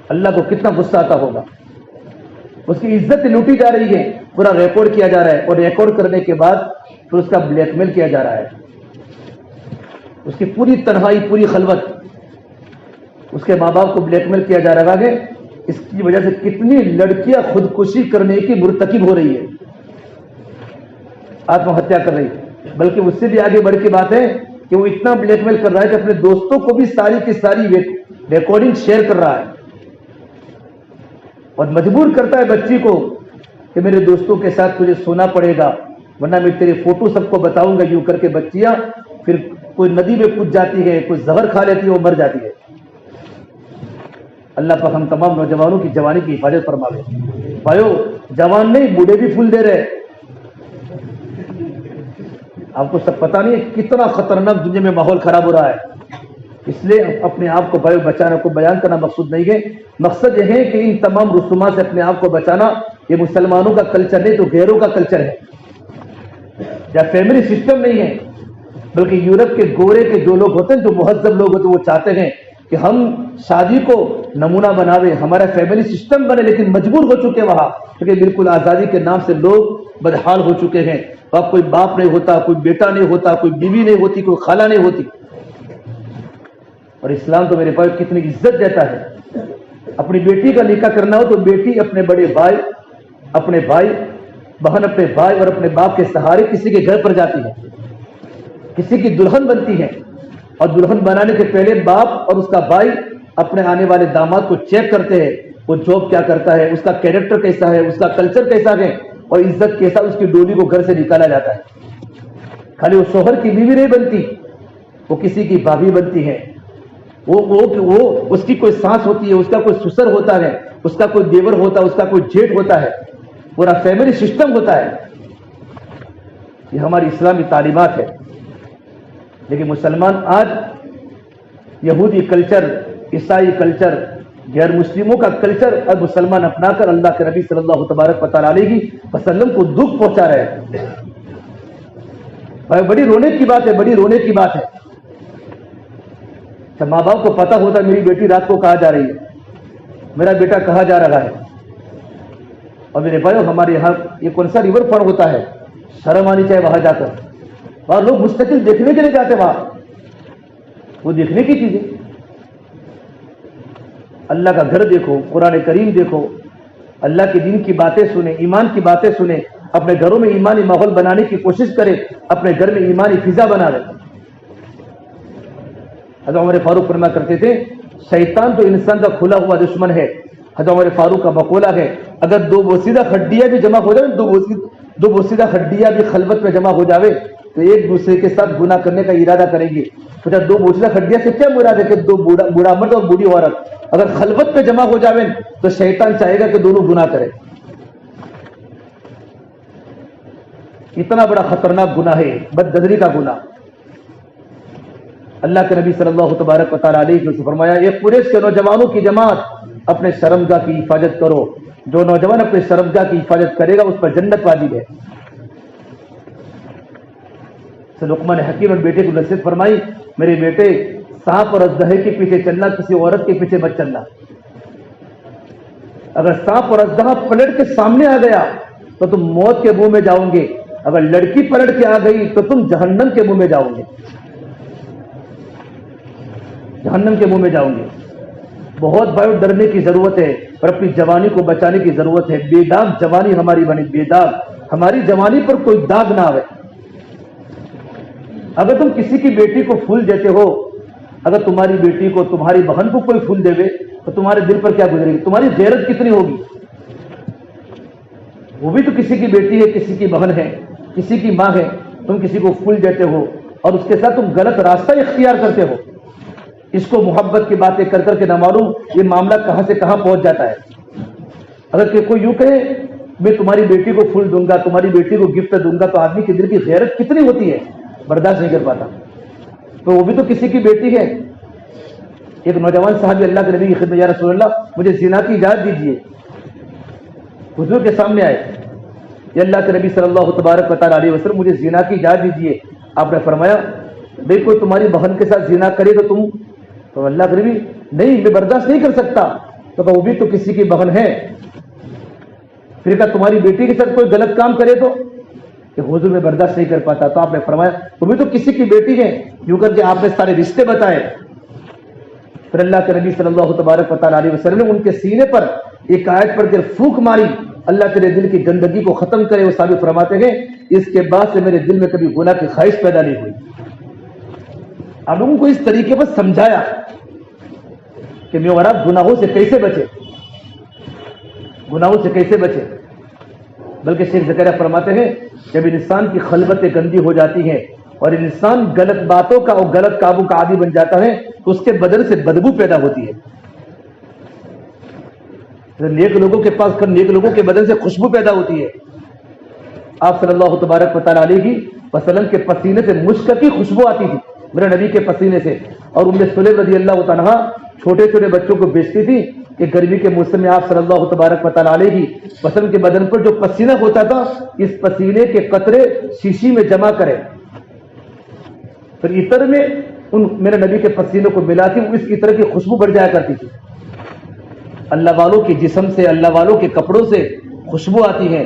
اللہ کو کتنا غصہ آتا ہوگا. اس کی عزت لوٹی جا رہی ہے، پورا ریکارڈ کیا جا رہا ہے. اور ریکارڈ کرنے کے بعد پھر اس کا بلیک میل کیا جا رہا ہے. اس کی پوری تنہائی، پوری خلوت، اس کے ماں باپ کو بلیک میل کیا جا رہا ہے. اس کی وجہ سے کتنی لڑکیاں خودکشی کرنے کی مرتکب ہو رہی ہے، آتم ہتیا کر رہی ہے. بلکہ اس سے بھی آگے بڑھ کے بات ہے کہ وہ اتنا بلیک میل کر رہا ہے کہ اپنے دوستوں کو بھی ساری کی ساری ریکارڈنگ شیئر کر رہا ہے، اور مجبور کرتا ہے بچی کو کہ میرے دوستوں کے ساتھ تجھے سونا پڑے گا، ورنہ میں تیرے فوٹو سب کو بتاؤں گا. یوں کر کے بچیاں پھر کوئی ندی میں کود جاتی ہے، کوئی زہر کھا لیتی ہے، وہ مر جاتی ہے. اللہ پاک ہم تمام نوجوانوں کی جوانی کی حفاظت فرماوے. بھائیو، جوان نہیں، بوڑھے بھی پھول دے رہے. آپ کو سب پتہ نہیں ہے کتنا خطرناک دنیا میں ماحول خراب ہو رہا ہے. اس لیے اپنے آپ کو بھائیو بچانا کو بیان کرنا مقصود نہیں ہے. مقصد یہ ہے کہ ان تمام رسومات سے اپنے آپ کو بچانا. یہ مسلمانوں کا کلچر نہیں تو غیروں کا کلچر ہے، یا فیملی سسٹم نہیں ہے. بلکہ یورپ کے گورے کے جو لوگ ہوتے ہیں، جو مہذب لوگ ہوتے ہیں، وہ چاہتے ہیں کہ ہم شادی کو نمونہ بناوے، ہمارا فیملی سسٹم بنے، لیکن مجبور ہو چکے وہاں، کیونکہ بالکل آزادی کے نام سے لوگ بدحال ہو چکے ہیں۔ اب کوئی باپ نہیں ہوتا، کوئی بیٹا نہیں ہوتا، کوئی بیوی نہیں ہوتی، کوئی خالہ نہیں ہوتی۔ اور اسلام تو میرے پاس کتنی عزت دیتا ہے۔ اپنی بیٹی کا نکاح کرنا ہو تو بیٹی اپنے بڑے بھائی، اپنے بھائی بہن، اپنے بھائی اور اپنے باپ کے سہارے کسی کے گھر پر جاتی ہے، کسی کی دلہن بنتی ہے، اور دلہن بنانے کے پہلے باپ اور اس کا بھائی اپنے آنے والے داماد کو چیک کرتے ہیں، وہ جاب کیا کرتا ہے، اس کا کیریکٹر کیسا ہے، اس کا کلچر کیسا ہے، اور عزت کیسا، اس کی ڈولی کو گھر سے نکالا جاتا ہے۔ خالی وہ شوہر کی بیوی نہیں بنتی، وہ کسی کی بھابھی بنتی ہے، وہ اس کی کوئی سانس ہوتی ہے، اس کا کوئی سسر ہوتا ہے، اس کا کوئی دیور ہوتا ہے، اس کا کوئی جیٹ ہوتا ہے، پورا فیملی سسٹم ہوتا ہے۔ یہ ہماری اسلامی تعلیمات ہے۔ لیکن مسلمان آج یہودی کلچر، عیسائی کلچر، غیر مسلموں کا کلچر اب مسلمان اپنا کر اللہ کے نبی صلی اللہ تبارک و تعالی علیہ وسلم کو دکھ پہنچا رہے ہیں۔ بڑی رونے کی بات ہے، بڑی رونے کی بات ہے۔ جب ماں باپ کو پتا ہوتا میری بیٹی رات کو کہاں جا رہی ہے، میرا بیٹا کہاں جا رہا ہے، اور میرے بھائی ہمارے یہاں یہ کون سا ریور فرنٹ ہوتا ہے، شرم آنی چاہیے وہاں جا کر، وہاں لوگ مستقل دیکھنے کے لیے جاتے، وہاں وہ دیکھنے کی چیزیں، اللہ کا گھر دیکھو، قرآن کریم دیکھو، اللہ کے دین کی باتیں سنیں، ایمان کی باتیں سنیں، اپنے گھروں میں ایمانی ماحول بنانے کی کوشش کریں، اپنے گھر میں ایمانی فضا بنا لیں۔ حضرت عمر فاروق فرما کرتے تھے شیطان تو انسان کا کھلا ہوا دشمن ہے۔ حضرت عمر فاروق کا مقولہ ہے اگر دو بوسیدہ ہڈیاں بھی جمع ہو جائے، دو بوسیدہ ہڈیاں بھی خلوت میں جمع ہو جاوے تو ایک دوسرے کے ساتھ گناہ کرنے کا ارادہ کریں گے۔ تو دو بوسیدہ ہڈیاں سے کیا مراد ہے کہ دو بوڑھا مرد اور بوڑھی عورت اگر خلوت میں جمع ہو جاوے تو شیطان چاہے گا کہ دونوں گناہ کریں۔ اتنا بڑا خطرناک گناہ ہے بد نظری کا گناہ۔ اللہ کے نبی صلی اللہ تبارک و تعالی علیہ وسلم فرمایا ایک قریش کے نوجوانوں کی جماعت اپنے شرمگاہ کی حفاظت کرو، جو نوجوان اپنے شرمگاہ کی حفاظت کرے گا اس پر جنت واجب ہے۔ لقمان حکیم اور بیٹے کو نصیحت فرمائی میرے بیٹے سانپ اور اژدہے کے پیچھے چلنا، کسی عورت کے پیچھے مت چلنا۔ اگر سانپ اور اژدہا پلٹ کے سامنے آ گیا تو تم موت کے منہ میں جاؤ گے، اگر لڑکی پلٹ کے آ گئی تو تم جہنم کے منہ میں جاؤ گے، جہنم کے منہ میں جاؤں گے۔ بہت بڑی ڈرنے کی ضرورت ہے اور اپنی جوانی کو بچانے کی ضرورت ہے۔ بے داغ جوانی ہماری بنی، بے داغ ہماری جوانی پر کوئی داغ نہ آئے۔ اگر تم کسی کی بیٹی کو پھول دیتے ہو، اگر تمہاری بیٹی کو تمہاری بہن کو کوئی پھول دے تو تمہارے دل پر کیا گزرے گی، تمہاری غیرت کتنی ہوگی۔ وہ بھی تو کسی کی بیٹی ہے، کسی کی بہن ہے، کسی کی ماں ہے، تم کسی کو پھول دیتے ہو اور اس کے ساتھ تم غلط راستہ اختیار کرتے ہو، اس کو محبت کی باتیں کر کر کے نہ معلوم یہ معاملہ کہاں سے کہاں پہنچ جاتا ہے۔ اگر کہ کوئی یوں کہے میں تمہاری بیٹی کو پھول دوں گا، تمہاری بیٹی کو گفٹ دوں گا، تو آدمی کے دل کی غیرت کتنی ہوتی ہے، برداشت نہیں کر پاتا۔ تو وہ بھی تو کسی کی بیٹی ہے۔ ایک نوجوان صحابی اللہ کے نبی کی خدمت، یا رسول اللہ مجھے زنا کی اجازت دیجیے، حضور کے سامنے آئے، یا اللہ کے نبی صلی اللہ تبارک و تعالی علیہ وسلم مجھے زنا کی اجازت دیجیے۔ آپ نے فرمایا بھائی کوئی تمہاری بہن کے ساتھ زنا کرے تو تم، تو اللہ کے نبی نہیں میں برداشت نہیں کر سکتا، تو وہ بھی تو کسی کی بہن ہے۔ پھر کہا تمہاری بیٹی کے ساتھ کوئی غلط کام کرے تو، کہ حضور میں برداشت نہیں کر پاتا، تو آپ نے فرمایا وہ بھی تو کسی کی بیٹی ہے، یوں کر کے آپ نے سارے رشتے بتائے۔ پھر اللہ کے نبی صلی اللہ تبارک و تعالی علیہ وسلم نے ان کے سینے پر ایک آیت پڑھ کر پھونک ماری، اللہ تیرے دل کی گندگی کو ختم کرے۔ وہ ثابت فرماتے ہیں اس کے بعد سے میرے دل میں کبھی گناہ کی خواہش پیدا نہیں ہوئی۔ آپ لوگوں کو اس طریقے پر سمجھایا کہ میں اور آپ گناہوں سے کیسے بچے، گناہوں سے کیسے بچے۔ بلکہ شیخ زکریا فرماتے ہیں جب انسان کی خلوتیں گندی ہو جاتی ہیں اور انسان غلط باتوں کا اور غلط کاموں کا عادی بن جاتا ہے تو اس کے بدن سے بدبو پیدا ہوتی ہے۔ نیک لوگوں کے پاس نیک لوگوں کے بدن سے خوشبو پیدا ہوتی ہے۔ آپ صلی اللہ تبارک و تعالی علیہ وسلم کے پسینے سے مشک کی خوشبو آتی تھی، میرے نبی کے پسینے سے۔ اور ام سلیم رضی اللہ تعالیٰ چھوٹے چھوٹے بچوں کو بیچتی تھی کہ گرمی کے موسم میں آپ صلی اللہ تبارک و تعالی علیہ وسلم کے بدن پر جو پسینہ ہوتا تھا اس پسینے کے قطرے شیشی میں جمع کرے، پھر عطر میں میرے نبی کے پسینے کو ملاتی وہ اس کی طرح کی خوشبو بڑھ جایا کرتی تھی. اللہ والوں کے جسم سے، اللہ والوں کے کپڑوں سے خوشبو آتی ہے.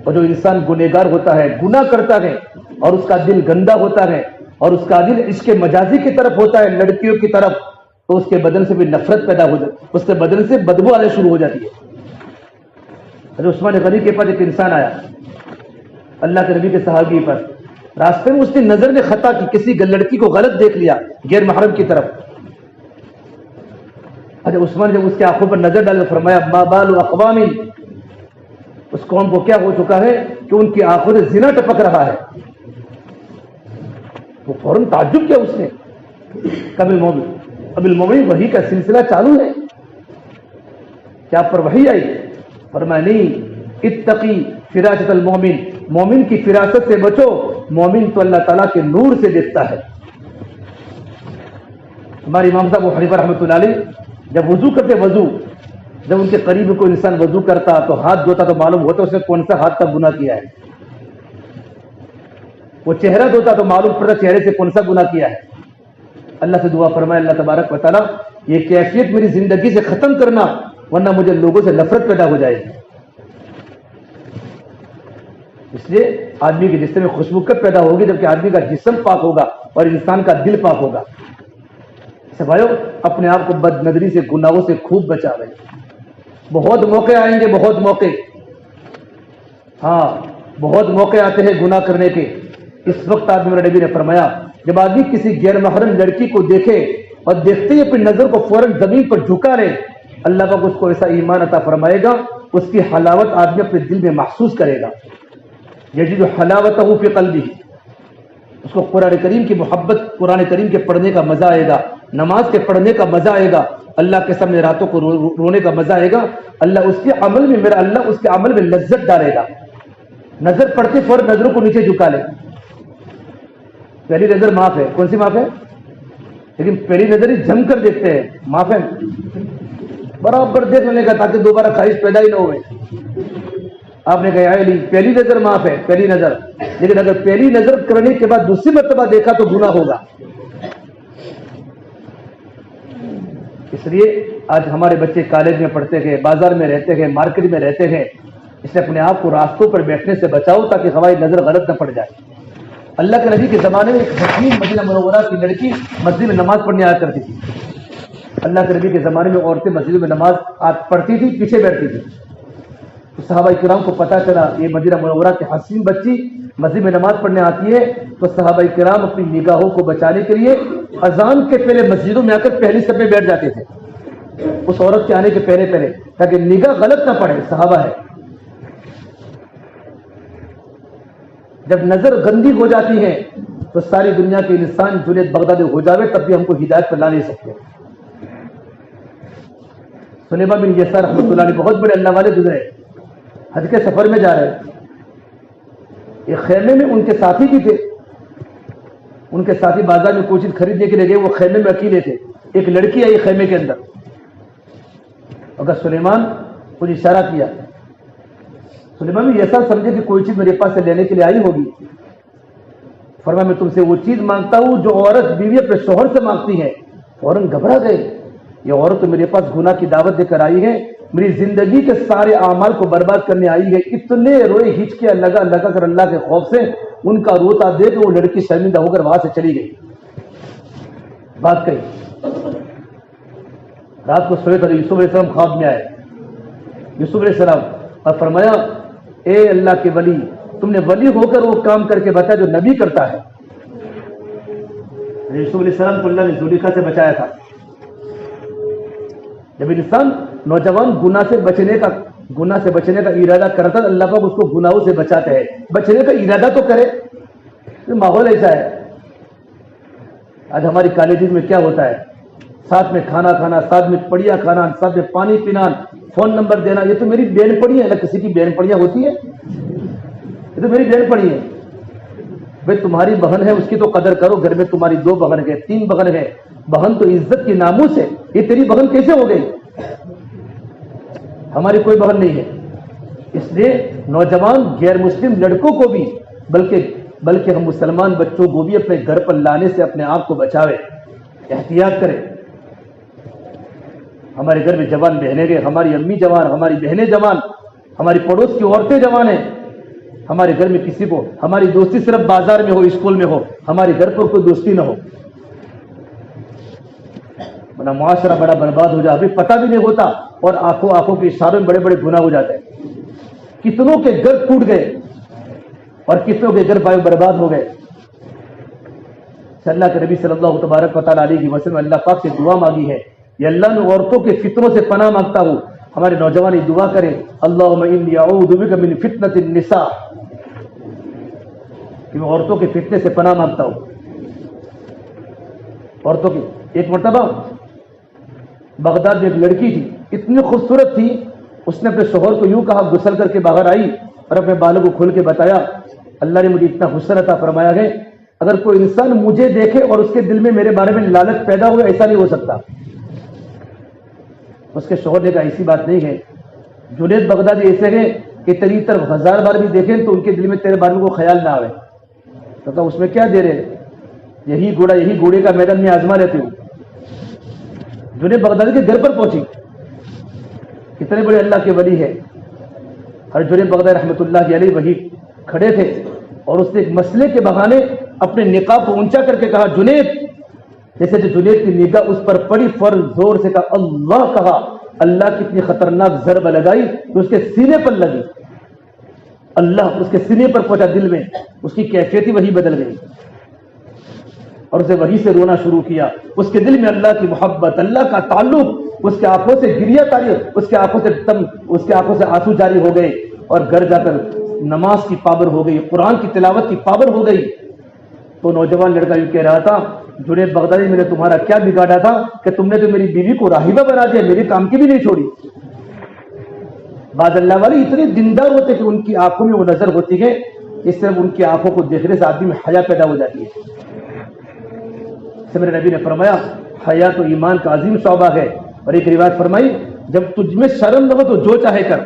اور جو انسان گنہگار ہوتا ہے، گناہ کرتا ہے اور اس کا دل گندا ہوتا ہے اور اس کا دل عشق مجازی کی طرف ہوتا ہے، لڑکیوں کی طرف، تو اس کے بدن سے بھی نفرت پیدا ہو جاتی، اس کے بدن سے بدبو آنے شروع ہو جاتی ہے. حضرت عثمان غنی کے پاس ایک انسان آیا اللہ کے نبی کے صحابی پر. راستے میں اس نے نظر میں خطا کی، کسی لڑکی کو غلط دیکھ لیا غیر محرم کی طرف. حضرت عثمان جب اس کے آنکھوں پر نظر ڈال فرمایا ما بال اقوام، اس قوم کو کیا ہو چکا ہے کہ ان کی آنکھوں سے زنا ٹپک رہا ہے. وہ فوراً تعجب کیا اس نے. اب المومنین وحی کا سلسلہ چالو ہے، کیا آپ پر وحی آئی؟ فرمایا نہیں، اتقی فراست المومن، مومن کی فراست سے بچو، مومن تو اللہ تعالیٰ کے نور سے دیکھتا ہے. ہمارے امام صاحب حنیفہ رحمۃ اللہ علیہ جب وضو کرتے، وضو جب ان کے قریب کوئی انسان وضو کرتا تو ہاتھ دھوتا تو معلوم ہوتا اس نے کون سا ہاتھ کا گناہ کیا ہے. وہ چہرہ دھوتا تو معلوم پڑتا چہرے سے کون سا گناہ کیا ہے. اللہ سے دعا فرمائے اللہ تبارک و تعالیٰ یہ کیفیت میری زندگی سے ختم کرنا، ورنہ مجھے لوگوں سے نفرت پیدا ہو جائے گی. اس لیے آدمی کے جسم میں خوشبو کب پیدا ہوگی؟ جبکہ آدمی کا جسم پاک ہوگا اور انسان کا دل پاک ہوگا. بھائیو اپنے آپ کو بد نظری سے، گناہوں سے خوب بچا رہے. بہت موقع آئیں گے، بہت موقع، ہاں بہت موقع آتے ہیں گناہ کرنے کے. اس وقت آدمی میرے نبی نے فرمایا جب آدمی کسی غیر محرم لڑکی کو دیکھے اور دیکھتے ہی اپنی نظر کو فوراً زمین پر جھکا لے، اللہ پاک اس کو ایسا ایمان عطا فرمائے گا، اس کی حلاوت آدمی اپنے دل میں محسوس کرے گا. یجد حلاوتہ فی قلبہ، اس کو قرآن کریم کی محبت، قرآن کریم کے پڑھنے کا مزہ آئے گا، نماز کے پڑھنے کا مزہ آئے گا، اللہ کے سامنے راتوں کو رونے کا مزہ آئے گا. اللہ اس کے عمل میں، میرا اللہ اس کے عمل میں لذت ڈالے گا. نظر پڑتے فوراً نظروں کو نیچے جھکا لے. پہلی نظر معاف ہے، کون سی معاف ہے؟ لیکن پہلی نظر ہی جم کر دیکھتے ہیں، معاف ہے برابر دیکھ لینے کا تاکہ دوبارہ خواہش پیدا ہی نہ ہوئے. آپ نے کہا علی پہلی نظر معاف ہے، پہلی نظر، لیکن اگر پہلی نظر کرنے کے بعد دوسری مرتبہ دیکھا تو گناہ ہوگا. اس لیے آج ہمارے بچے کالج میں پڑھتے ہیں، بازار میں رہتے ہیں، مارکیٹ میں رہتے ہیں. اس لیے اپنے آپ کو راستوں پر بیٹھنے سے بچاؤ تاکہ ہماری نظر غلط نہ پڑ جائے. اللہ کے نبی کے زمانے میں ایک حکیم مدینہ منورہ کی لڑکی مسجد میں نماز پڑھنے آیا کرتی تھی. اللہ کے نبی کے زمانے میں عورتیں مسجد میں نماز پڑھتی تھی، پیچھے بیٹھتی تھی. تو صحابہ کرام کو پتا چلا یہ مدینہ منورہ کی حسین بچی مسجد میں نماز پڑھنے آتی ہے، تو صحابہ کرام اپنی نگاہوں کو بچانے کے لیے اذان کے پہلے مسجدوں میں آ کر پہلی صف میں بیٹھ جاتے تھے، اس عورت کے آنے کے پہلے تاکہ نگاہ غلط نہ پڑے. صحابہ ہے. جب نظر گندی ہو جاتی ہے تو ساری دنیا کے انسان جنید بغدادی ہو جاوے تب بھی ہم کو ہدایت پر لا نہیں سکتے. سلیمہ بن یسار رحمۃ اللہ علیہ بہت بڑے اللہ والے گزرے، حج کے سفر میں جا رہے، ایک خیمے میں ان کے ساتھی بھی تھے. ان کے ساتھی بازار میں کوئی چیز خریدنے کے لیے گئے، وہ خیمے میں اکیلے تھے. ایک لڑکی آئی خیمے کے اندر، اگر سلیمان کچھ اشارہ کیا، سلیمان بھی ایسا سمجھے کہ کوئی چیز میرے پاس سے لینے کے لیے آئی ہوگی. فرمایا میں تم سے وہ چیز مانگتا ہوں جو عورت بیوی اپنے شوہر سے مانگتی ہے. فوراً گھبرا گئے، یہ عورت تو میرے پاس گناہ کی دعوت دے کر آئی ہے، میری زندگی کے سارے اعمال کو برباد کرنے آئی ہے. اتنے روئے، ہچکیاں لگا کر اللہ کے خوف سے ان کا روتا دیکھ وہ لڑکی شرمندہ ہو کر وہاں سے چلی گئی. بات کہی رات کو سوئے تھے، یوسف علیہ السلام خواب میں آئے. یوسف علیہ السلام اور فرمایا اے اللہ کے ولی، تم نے ولی ہو کر وہ کام کر کے بتایا جو نبی کرتا ہے. یوسف علیہ السلام کو اللہ نے زلیخا سے بچایا تھا. جب انسان نوجوان گناہ سے بچنے کا ارادہ کرتا ہے، اللہ پاک اس کو گناہوں سے بچاتے ہیں. بچنے کا ارادہ تو کرے. ماحول ایسا ہے آج ہماری کالجز میں کیا ہوتا ہے، ساتھ میں کھانا کھانا، ساتھ میں پڑیا کھانا، ساتھ میں پانی پینا، فون نمبر دینا. یہ تو میری بہن پڑی ہے، کسی کی بہن پڑیاں ہوتی ہے، یہ تو میری بہن پڑی ہے. بھائی تمہاری بہن ہے اس کی تو قدر کرو. گھر میں تمہاری 2 بہن ہے، 3 بہن ہے، بہن تو عزت کی ناموس ہے. یہ تیری بہن کیسے ہو گئی؟ ہماری کوئی بہن نہیں ہے. اس لیے نوجوان غیر مسلم لڑکوں کو بھی بلکہ ہم مسلمان بچوں کو بھی اپنے گھر پر لانے سے اپنے آپ کو بچاوے. احتیاط کریں. ہمارے گھر میں جوان بہنیں گئے، ہماری امی جوان، ہماری بہنیں جوان، ہماری پڑوس کی عورتیں جوان ہیں. ہمارے گھر میں کسی کو ہماری دوستی صرف بازار میں ہو، اسکول میں ہو، ہمارے گھر پر کوئی دوستی نہ ہو، ورنہ معاشرہ بڑا برباد ہو جائے. ابھی پتہ بھی نہیں ہوتا اور آنکھوں کے اشاروں میں بڑے بڑے گناہ ہو جاتے ہیں. کتنوں کے گھر ٹوٹ گئے اور کتنوں کے گھر برباد ہو گئے. اللہ کے نبی صلی اللہ تبارک و تعالیٰ علیہ وسلم اللہ پاک سے دعا مانگی ہے، یا اللہ میں عورتوں کے فتنوں سے پناہ مانگتا ہوں. ہمارے نوجوان یہ دعا کریں، اللہم انی اعوذ بک من فتنۃ النساء، کہ میں عورتوں کے فتنے سے پناہ مانگتا ہوں. عورتوں کی ایک مرتبہ بغداد میں ایک لڑکی تھی، اتنی خوبصورت تھی، اس نے اپنے شوہر کو یوں کہا، غسل کر کے باہر آئی اور اپنے بالوں کو کھول کے بتایا، اللہ نے مجھے اتنا حسن عطا فرمایا ہے، اگر کوئی انسان مجھے دیکھے اور اس کے دل میں میرے بارے میں لالچ پیدا ہوئے، ایسا نہیں ہو سکتا. اس کے شوہر نے کہا ایسی بات نہیں ہے، جنید بغدادی ایسے ہیں کہ تیری طرف 1000 بار بھی دیکھیں تو ان کے دل میں تیرے بارے میں کوئی خیال نہ آئے. تو کہا اس میں کیا دے رہے، یہی گھوڑے کا میدان میں آزما لیتے ہوں. جنید بغدادی کے گھر پر پہنچی، کتنے بڑے اللہ کے ولی ہے. اور جنید بغدادی رحمۃ اللہ علیہ وہی کھڑے تھے اور اس نے ایک مسئلے کے بہانے اپنے نقاب کو اونچا کر کے کہا جنید. جیسے جو جنید کی نگاہ اس پر پڑی، فوراً زور سے کہا اللہ، کہا اللہ کی اتنی خطرناک ضرب لگائی کہ اس کے سینے پر لگی. اللہ اس کے سینے پر پہنچا، دل میں اس کی کیفیت ہی وہی بدل گئی اور اسے وہی سے رونا شروع کیا. اس کے دل میں اللہ کی محبت، اللہ کا تعلق، اس کے آنکھوں سے گریہ تاری، اس کے آنکھوں سے آنسو جاری ہو گئے اور گھر جا کر نماز کی پابند ہو گئی، قرآن کی تلاوت کی پابند ہو گئی. تو نوجوان لڑکا یہ کہہ رہا تھا، جنید بغدادی میں نے تمہارا کیا بگاڑا تھا کہ تم نے تو میری بیوی کو راہبہ بنا دیا، میری کام کی بھی نہیں چھوڑی. بعض اللہ والے اتنے دیندار ہوتے کہ ان کی آنکھوں میں وہ نظر ہوتی ہے، اس طرح ان کی آنکھوں کو دیکھنے سے آدمی میں حیا پیدا ہو جاتی ہے. میرے نبی نے فرمایا حیا تو ایمان کا عظیم شعبہ ہے. اور ایک روایت فرمائی، جب تجھ میں شرم نہ ہو تو جو چاہے کر.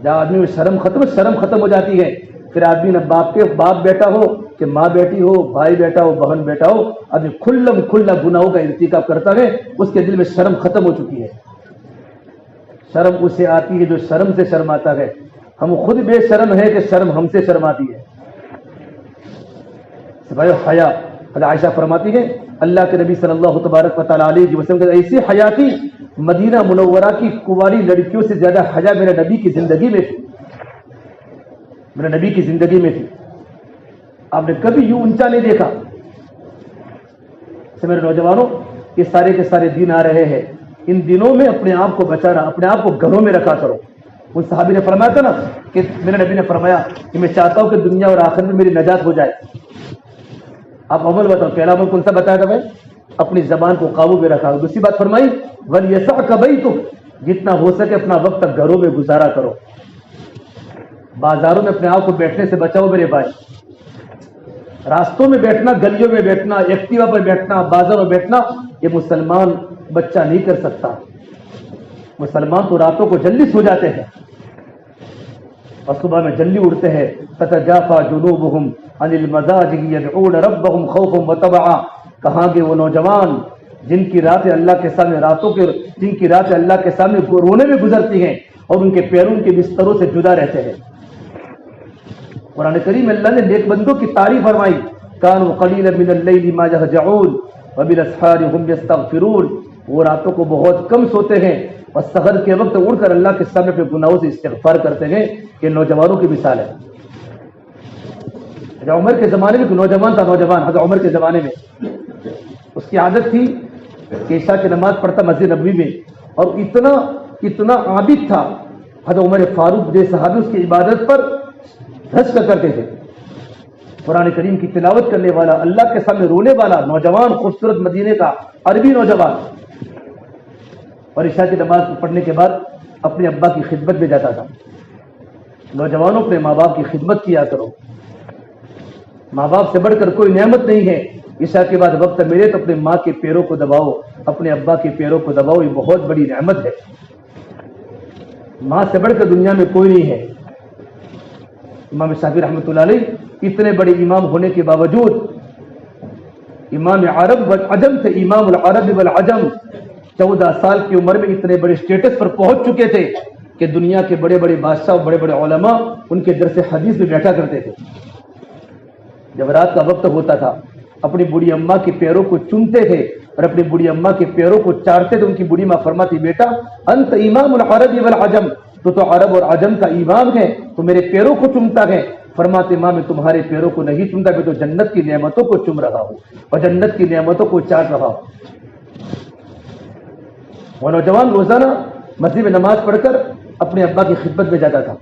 جب آدمی میں شرم ختم ہو جاتی ہے، پھر آدمی نہ باپ بیٹا ہو کہ ماں بیٹی ہو، بھائی بیٹا ہو، بہن بیٹا ہو، آدمی کھلا گناہوں کا ارتکاب کرتا ہے، اس کے دل میں شرم ختم ہو چکی ہے. شرم اسے آتی ہے جو شرم سے شرماتا ہے. ہم خود بے شرم ہے کہ شرم ہم سے شرماتی ہے. حیا، عائشہ فرماتی ہے اللہ کے نبی صلی اللہ تبارک و تعالیٰ علیہ وسلم ایسی حیا تھی، مدینہ منورہ کی کنواری لڑکیوں سے زیادہ حیا میرے نبی کی زندگی میں تھی. آپ نے کبھی یوں اونچا نہیں دیکھا. میرے نوجوانوں، یہ سارے کے سارے دن آ رہے ہیں، ان دنوں میں اپنے آپ کو بچانا، اپنے آپ کو گھروں میں رکھا کرو. ان صحابی نے فرمایا تھا نا کہ میرے نبی نے فرمایا کہ میں چاہتا ہوں کہ دنیا اور آخرت میں میری نجات ہو جائے. آپ عمل بتاؤ، پہلا عمل کون سا بتایا تھا؟ میں اپنی زبان کو قابو میں رکھا. دوسری بات فرمائی وَلْيَسَعْكَ بَيْتُكَ، جتنا ہو سکے اپنا وقت تک گھروں میں گزارا کرو. بازاروں میں اپنے آپ کو بیٹھنے سے بچاؤ میرے بھائی. راستوں میں بیٹھنا، گلیوں میں بیٹھنا، ایکٹیوا پر بیٹھنا، بازاروں میں بیٹھنا، یہ مسلمان بچہ نہیں کر سکتا. مسلمان تو راتوں کو جلدی سو جاتے ہیں اور صبح میں جلدی اٹھتے ہیں. تتجافى جنوبهم عن المضاجع يدعون ربهم خوفا وطمعا. کہاں گے وہ نوجوان جن کی راتیں اللہ کے سامنے رونے میں گزرتی ہیں اور ان کے پیروں کے بستروں سے جدا رہتے ہیں. قرآن کریم اللہ نے نیک بندوں کی تعریف فرمائی، كانوا قليلا من الليل ما يهجعون وبالاسحار هم يستغفرون. وہ راتوں کو بہت کم سوتے ہیں اور سحر کے وقت اڑ کر اللہ کے سامنے اپنے گناہوں سے استغفار کرتے ہیں. کہ نوجوانوں کی مثال ہے. حضرت عمر کے زمانے میں نوجوان تھا، حضرت عمر کے زمانے میں اس کی عادت تھی کہ عشاء کی نماز پڑھتا مسجد نبوی میں، اور اتنا عابد تھا. حضرت عمر فاروق جیسے صحابی اس کی عبادت پر دھس کرتے تھے. قرآن کریم کی تلاوت کرنے والا، اللہ کے سامنے رونے والا نوجوان، خوبصورت مدینے کا عربی نوجوان، اور عشاء کی نماز پڑھنے کے بعد اپنے ابا کی خدمت میں جاتا تھا. نوجوانوں اپنے ماں باپ کی خدمت کیا کرو. ماں باپ سے بڑھ کر کوئی نعمت نہیں ہے. عشاء کے بعد وقت ملے تو اپنے ماں کے پیروں کو دباؤ، اپنے ابا کے پیروں کو دباؤ. یہ بہت بڑی نعمت ہے. ماں سے بڑھ کر دنیا میں کوئی نہیں ہے. امام شافعی رحمۃ اللہ علیہ اتنے بڑے امام ہونے کے باوجود امام عرب والعجم تھے، امام العرب والعجم. 14 سال کی عمر میں اتنے بڑے اسٹیٹس پر پہنچ چکے تھے کہ دنیا کے بڑے بڑے بادشاہ، بڑے بڑے علماء ان کے درس حدیث میں بیٹھا کرتے تھے. جب رات کا وقت ہوتا تھا اپنی بوڑھی اماں کے پیروں کو چومتے تھے اور اپنی بوڑھی اماں کے پیروں کو چارتے تھے. ان کی بوڑھی ماں فرماتی بیٹا انت امام العرب والعجم، تو عرب اور عجم کا امام ہے، تو میرے پیروں کو چومتا ہے. فرماتے ماں میں تمہارے پیروں کو نہیں چومتا، میں تو جنت کی نعمتوں کو چوم رہا ہوں اور جنت کی نعمتوں کو چاٹ رہا ہوں. وہ نوجوان روزانہ مسجد میں نماز پڑھ کر اپنے ابا کی خدمت میں جاتا تھا.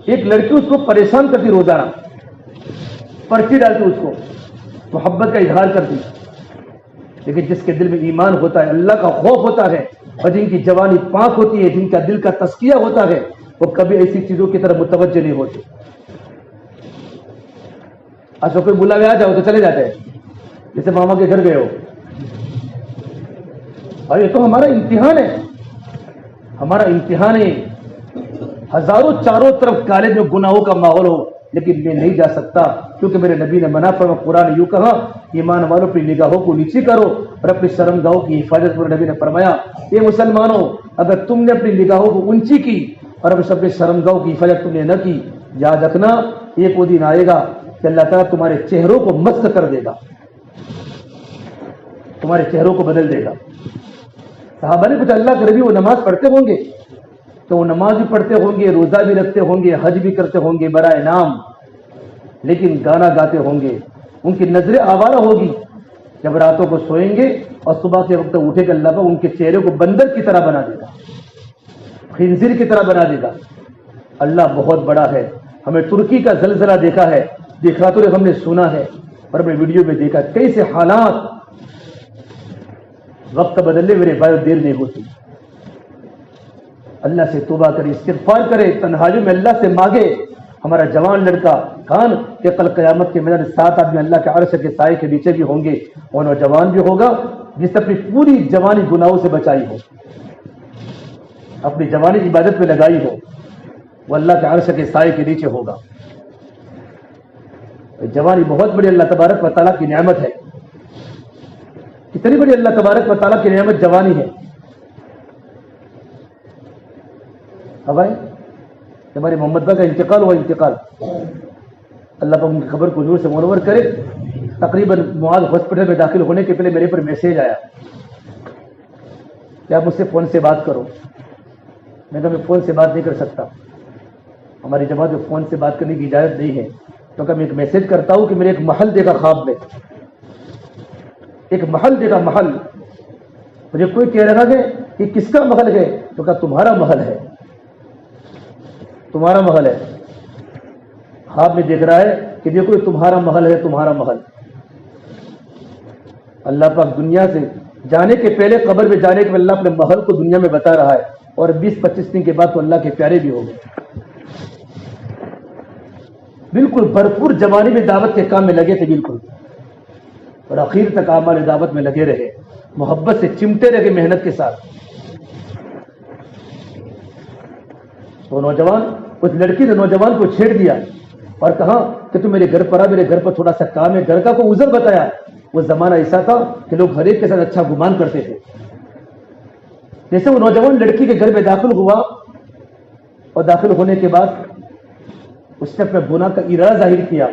ایک لڑکی اس کو پریشان کرتی، روزانہ پرچی ڈالتی، اس کو محبت کا اظہار کرتی. لیکن جس کے دل میں ایمان ہوتا ہے، اللہ کا خوف ہوتا ہے، اور جن کی جوانی پاک ہوتی ہے، جن کا دل کا تزکیہ ہوتا ہے، وہ کبھی ایسی چیزوں کی طرف متوجہ نہیں ہوتے. آج کوئی بلاوے آ جاؤ تو چلے جاتے ہیں جیسے ماما کے گھر گئے ہو. اور یہ تو ہمارا امتحان ہے، ہمارا امتحان ہے. ہزاروں چاروں طرف کالج میں گناہوں کا ماحول ہو، لیکن میں نہیں جا سکتا کیونکہ میرے نبی نے منع فرمایا. قرآن یوں کہا ایمان والوں اپنی نگاہوں کو نیچی کرو اور اپنی شرمگاہوں کی حفاظت. میرے نبی نے فرمایا اے مسلمانوں، اگر تم نے اپنی نگاہوں کو اونچی کی اور اپنے شرمگاہوں کی حفاظت تم نے نہ کی، یاد رکھنا ایک وہ دن آئے گا کہ اللہ تعالیٰ تمہارے چہروں کو مسخ کر دے گا، تمہارے چہروں کو بدل دے گا. صحابہ نے پوچھا اللہ کے نبی وہ نماز پڑھتے ہوں گے؟ تو وہ نماز بھی پڑھتے ہوں گے، روزہ بھی رکھتے ہوں گے، حج بھی کرتے ہوں گے برائے نام، لیکن گانا گاتے ہوں گے. ان کی نظریں آوارہ ہوگی. جب راتوں کو سوئیں گے اور صبح کے وقت اٹھے گا، اللہ پاک ان کے چہرے کو بندر کی طرح بنا دے گا، خنزیر کی طرح بنا دے گا. اللہ بہت بڑا ہے. ہمیں ترکی کا زلزلہ دیکھا ہے، دیکھا تو ہم نے سنا ہے اور اپنے ویڈیو میں دیکھا کیسے حالات. وقت بدلنے میرے بھائی دیر نہیں ہوتی. اللہ سے توبہ کرے، استغفار کرے، تنہائیوں میں اللہ سے مانگے. ہمارا جوان لڑکا کان کہ کل قیامت کے میدان 7 آدمی اللہ کے عرش کے سائے کے نیچے بھی ہوں گے. اور نوجوان بھی ہوگا جس نے اپنی پوری جوانی گناہوں سے بچائی ہو، اپنی جوانی عبادت میں لگائی ہو، وہ اللہ کے عرش کے سائے کے نیچے ہوگا. جوانی بہت بڑی اللہ تبارک و تعالیٰ کی نعمت ہے. کتنی بڑی اللہ تبارک و تعالیٰ کی نعمت جوانی ہے. اب آئے ہمارے محمد بھائی کا انتقال ہوا، انتقال اللہ پاک ان کی خبر کو نور سے منور کرے. تقریباً معاذ ہاسپٹل میں داخل ہونے کے پہلے میرے پر میسیج آیا کہ آپ مجھ سے فون سے بات کرو. میں کہا میں فون سے بات نہیں کر سکتا، ہماری جماعت میں فون سے بات کرنے کی اجازت نہیں ہے. تو کہ میں ایک میسیج کرتا ہوں کہ میرے ایک محل دیکھا خواب میں، ایک محل دیکھا. محل مجھے کوئی کہہ رہا ہے کہ کس کا محل ہے؟ تو کہا تمہارا محل ہے، تمہارا محل ہے. خواب میں دیکھ رہا ہے کہ دیکھو یہ تمہارا محل ہے، تمہارا محل. اللہ پاک دنیا سے جانے کے پہلے، قبر میں جانے کے پہلے اللہ اپنے محل کو دنیا میں بتا رہا ہے، اور 20-25 دن کے بعد تو اللہ کے پیارے بھی ہو گئے. بالکل بھرپور جوانی میں دعوت کے کام میں لگے تھے بالکل، اور آخر تک اعمال دعوت میں لگے رہے، محبت سے چمٹے رہے محنت کے ساتھ. تو نوجوان، اس لڑکی نے نوجوان کو چھیڑ دیا اور کہا کہ تم میرے گھر پر آ، میرے گھر پر تھوڑا سا کام ہے. گھر کا کوئی عذر بتایا. وہ زمانہ ایسا تھا کہ لوگ ہر ایک کے ساتھ اچھا گمان کرتے تھے. جیسے وہ نوجوان لڑکی کے گھر میں داخل ہوا اور داخل ہونے کے بعد اس نے اپنے گناہ کا ارادہ ظاہر کیا.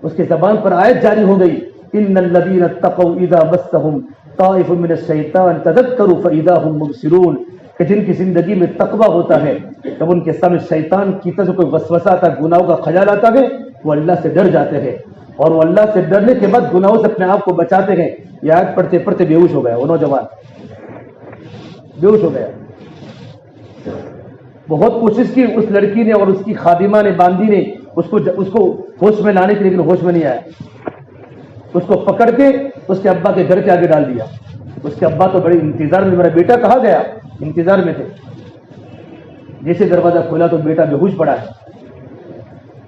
اس کے زبان پر آیت جاری ہو گئی ان الذین اتقوا اذا مسهم طائف من الشیطان تذکروا فاذا هم مبصرون، کہ جن کی زندگی میں تقوی ہوتا ہے، جب ان کے سامنے شیطان کی طرف سے کوئی وسوسہ آتا ہے، گناہوں کا خیال آتا ہے، وہ اللہ سے ڈر جاتے ہیں، اور وہ اللہ سے ڈرنے کے بعد گناہوں سے اپنے آپ کو بچاتے ہیں. یہ آیت پڑھتے پڑھتے بے ہوش ہو گیا. وہ نوجوان بے ہوش ہو گیا. بہت کوشش کی اس لڑکی نے اور اس کی خادمہ نے، باندی نے اس کو ہوش میں لانے کے لیے، لیکن ہوش میں نہیں آیا. اس کو پکڑ کے اس کے ابا کے گھر کے آگے ڈال دیا. اس کے ابا تو بڑے انتظار میں، میرا بیٹا کہاں گیا، انتظار میں تھے. جیسے دروازہ کھولا تو بیٹا بے ہوش پڑا ہے.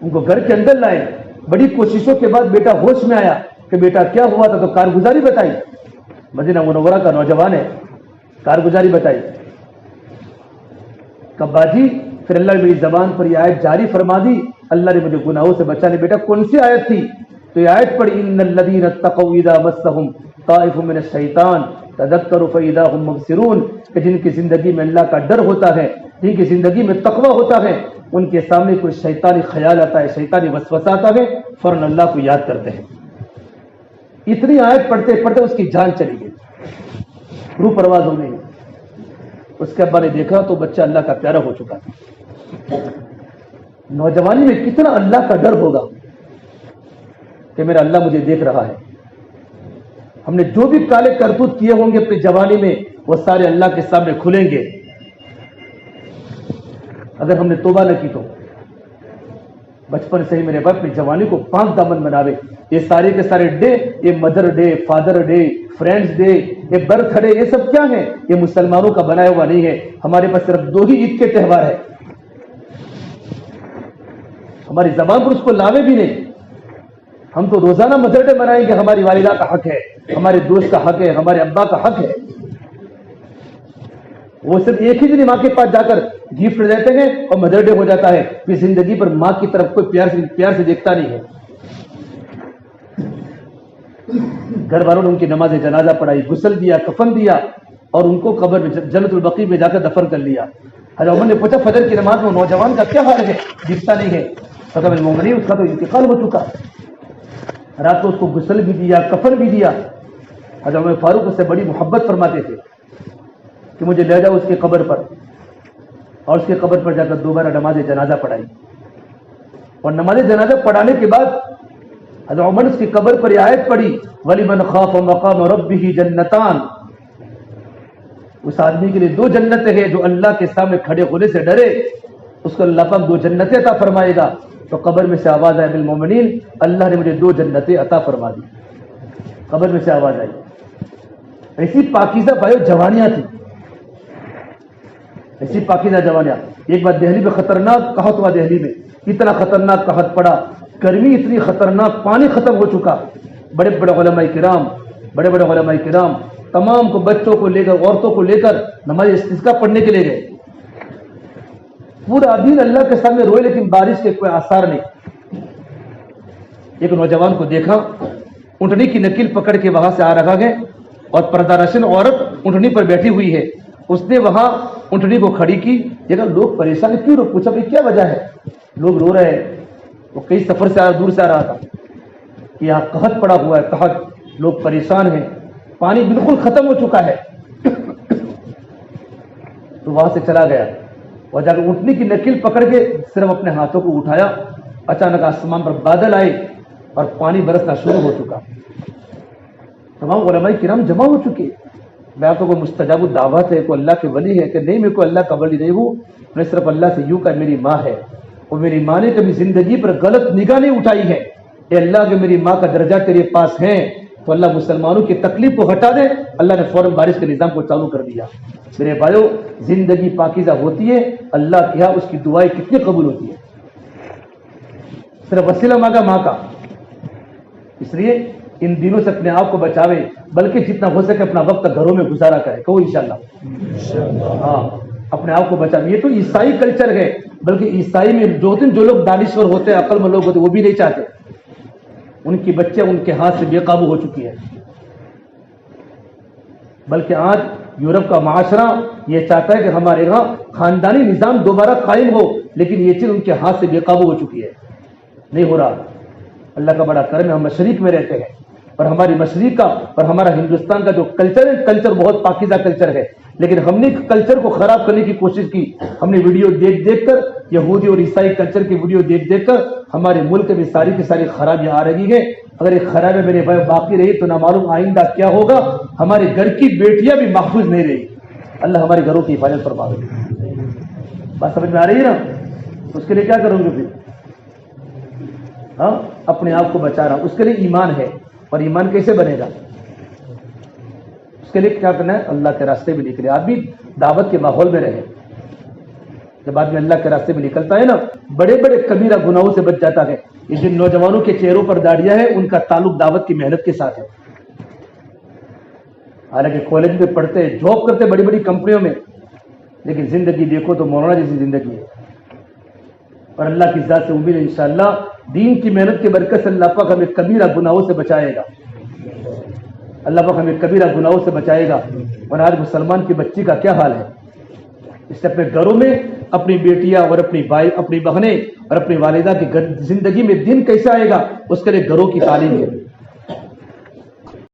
ان کو گھر کے اندر لائے. بڑی کوششوں کے بعد بیٹا ہوش میں آیا کہ بیٹا کیا ہوا تھا. تو کارگزاری بتائی. مدینہ منورہ کا نوجوان ہے، کارگزاری بتائی. کبا جی پھر اللہ نے میری زبان پر یہ آیت جاری فرما دی، اللہ نے مجھے گناہوں سے بچانے. بیٹا کون سی آیت تھی؟ تو یہ آیت پڑھی ان الذین اتقوا اذا مسهم طائف من الشیطان تذکروا فاذا هم مبصرون، کہ جن کی زندگی میں اللہ کا ڈر ہوتا ہے، جن کی زندگی میں تقوی ہوتا ہے، ان کے سامنے کوئی شیطانی خیال آتا ہے، شیطانی وسوسہ آتا ہے، فوراً اللہ کو یاد کرتے ہیں۔ اتنی آیت پڑھتے پڑھتے اس کی جان چلی گئی، روح پرواز ہو گئی۔ اس کے ابا نے دیکھا تو بچہ اللہ کا پیارا ہو چکا تھا۔ نوجوانی میں کتنا اللہ کا ڈر ہوگا کہ میرا اللہ مجھے دیکھ رہا ہے۔ ہم نے جو بھی کالے کرتوت کیے ہوں گے اپنی جوانی میں، وہ سارے اللہ کے سامنے کھلیں گے اگر ہم نے توبہ نہ کی تو۔ بچپن سے ہی میرے باپ اپنی جوانی کو پاک دامن بناوے۔ یہ سارے کے سارے ڈے، یہ mother day, father day, friends day, یہ برتھ ڈے، یہ سب کیا ہے؟ یہ مسلمانوں کا بنایا ہوا نہیں ہے۔ ہمارے پاس صرف 2 ہی عید کے تہوار ہے، ہماری زبان پر اس کو لاوے بھی نہیں۔ ہم تو روزانہ مدر ڈے منائیں گے، ہماری والدہ کا حق ہے، ہمارے دوست کا حق ہے، ہمارے ابا کا حق ہے۔ وہ صرف ایک ہی دن ماں کے پاس جا کر گفٹ دیتے ہیں اور مدر ڈے ہو جاتا ہے، پھر زندگی پر ماں کی طرف کوئی پیار سے دیکھتا نہیں ہے۔ گھر والوں نے ان کی نماز جنازہ پڑھائی، غسل دیا، کفن دیا اور ان کو قبر میں جنت البقیع میں جا کر دفن کر لیا۔ حضرت عمر نے پوچھا فجر کی نماز میں نوجوان کا کیا حال ہے، دکھتا نہیں ہے؟ ختم المومنین، اس کا تو انتقال ہو چکا۔ رات کو اس کو غسل بھی دیا، کفن بھی دیا۔ حضرت عمر فاروق اس سے بڑی محبت فرماتے تھے کہ مجھے لے جاؤ اس کی قبر پر، اور اس کی قبر پر جا کر دوبارہ نماز جنازہ پڑھائی۔ اور نماز جنازہ پڑھانے کے بعد حضرت عمر اس کی قبر پر یہ آیت پڑھی وَلِمَنْ خَافَ مَقَامَ رَبِّهِ جَنَّتَانِ، اس آدمی کے لیے 2 جنتیں ہیں جو اللہ کے سامنے کھڑے ہونے سے ڈرے، اس کو اللہ پاک 2 جنتیں عطا فرمائے گا۔ تو قبر میں سے آواز آئی بالمومنین، اللہ نے مجھے 2 جنتیں عطا فرما دی۔ قبر میں سے آواز آئی۔ ایسی پاکیزہ بھائیو جوانیاں تھیں، ایسی پاکیزہ جوانیاں۔ ایک بار دہلی میں خطرناک قحط ہوا، دہلی میں اتنا خطرناک قحط پڑا، گرمی اتنی خطرناک، پانی ختم ہو چکا۔ بڑے بڑے علماء کرام تمام کو، بچوں کو لے کر، عورتوں کو لے کر نماز استسقاء پڑھنے کے لیے گئے۔ پورا دن اللہ کے سامنے روئے، لیکن بارش کے کوئی آثار نہیں۔ ایک نوجوان کو دیکھا، اونٹنی کی نکیل پکڑ کے وہاں سے آ رہا ہے اور پردہ رشن عورت اونٹنی پر بیٹھی ہوئی ہے۔ اس نے وہاں اونٹنی کو کھڑی کی، دیکھا لوگ پریشان ہیں، کیوں؟ پوچھا بھائی کیا وجہ ہے؟ لوگ رو رہے ہیں، وہ کئی سفر سے دور سے آ رہا تھا، یہاں قحط پڑا ہوا ہے، قحط، لوگ پریشان ہیں، پانی بالکل ختم ہو چکا ہے۔ تو وہاں سے چلا گیا اور جا کر اونٹنی کی نکیل پکڑ کے صرف اپنے ہاتھوں کو اٹھایا، اچانک آسمان پر بادل آئے اور پانی برسنا شروع ہو چکا۔ تمام علماء کرام جمع ہو چکے۔ میں آپ کو کوئی مستجاب الدعوت ہے، کوئی اللہ کے ولی ہے کہ نہیں؟ میں کوئی اللہ کا ولی نہیں ہوں، میں صرف اللہ سے یوں کہ میری ماں ہے اور میری ماں نے کبھی زندگی پر غلط نگاہ نہیں اٹھائی ہے۔ اے اللہ، کہ میری ماں کا درجہ تیرے پاس ہے تو اللہ مسلمانوں کی تکلیف کو ہٹا دے۔ اللہ نے فوراً بارش کے نظام کو چالو کر دیا۔ میرے بھائیو، زندگی پاکیزہ ہوتی ہے، اللہ کے ہاں اس کی دعائیں کتنی قبول ہوتی ہے۔ صرف وسیلہ مانگا ماں کا۔ اس لیے ان دنوں سے اپنے آپ کو بچاوے، بلکہ جتنا ہو سکے اپنا وقت گھروں میں گزارا کرے۔ کہو انشاءاللہ۔ ہاں، اپنے آپ کو بچاوے۔ یہ تو عیسائی کلچر ہے، بلکہ عیسائی میں جو لوگ دانشور ہوتے ہیں، عقل مند لوگ ہوتے ہیں، وہ بھی نہیں چاہتے۔ ان کی بچے ان کے ہاتھ سے بے قابو ہو چکی ہے۔ بلکہ آج یورپ کا معاشرہ یہ چاہتا ہے کہ ہمارے یہاں خاندانی نظام دوبارہ قائم ہو، لیکن یہ چیز ان کے ہاتھ سے بے قابو ہو چکی ہے، نہیں ہو رہا۔ اللہ کا بڑا کرم ہے، ہم مشرق میں رہتے ہیں، اور ہماری مشرق کا اور ہمارا ہندوستان کا جو کلچر ہے، کلچر بہت پاکیزہ کلچر ہے، لیکن ہم نے کلچر کو خراب کرنے کی کوشش کی۔ ہم نے ویڈیو دیکھ کر، یہودی اور عیسائی کلچر کی ویڈیو دیکھ کر ہمارے ملک میں ساری کی ساری خرابیاں آ رہی ہیں۔ اگر یہ خرابیاں میرے بھائی باقی رہی تو نہ معلوم آئندہ کیا ہوگا۔ ہمارے گھر کی بیٹیاں بھی محفوظ نہیں رہی۔ اللہ ہمارے گھروں کی حفاظت فرما دے۔ بات سمجھ میں آ رہی ہے نا؟ اس کے لیے کیا کروں گے پھر؟ ہاں، اپنے آپ کو بچا رہا، اس کے لیے ایمان ہے۔ اور ایمان کیسے بنے گا؟ اس کے لیے کیا کرنا ہے؟ اللہ کے راستے میں نکلے، آدمی دعوت کے ماحول میں رہے۔ جب آدمی اللہ کے راستے میں نکلتا ہے نا، بڑے بڑے کبیرہ گناہوں سے بچ جاتا ہے۔ یہ جن نوجوانوں کے چہروں پر داڑیاں ہیں، ان کا تعلق دعوت کی محنت کے ساتھ ہے۔ حالانکہ کالج میں پڑھتے، جاب کرتے بڑی بڑی کمپنیوں میں، لیکن زندگی دیکھو تو مولانا جیسی زندگی ہے۔ اور اللہ کی ذات سے امید ہے انشاءاللہ دین کی محنت کی برکت سے اللہ پاک ہمیں کبیرہ گناہوں سے بچائے گا، اللہ پاک ہمیں کبیرہ گناہوں سے بچائے گا۔ اور آج مسلمان کی بچی کا کیا حال ہے؟ اس سے اپنے گھروں میں اپنی بیٹیاں اور اپنی بہنیں اور اپنی والدہ کی زندگی میں دین کیسے آئے گا، اس کے لیے گھروں کی تعلیم ہے۔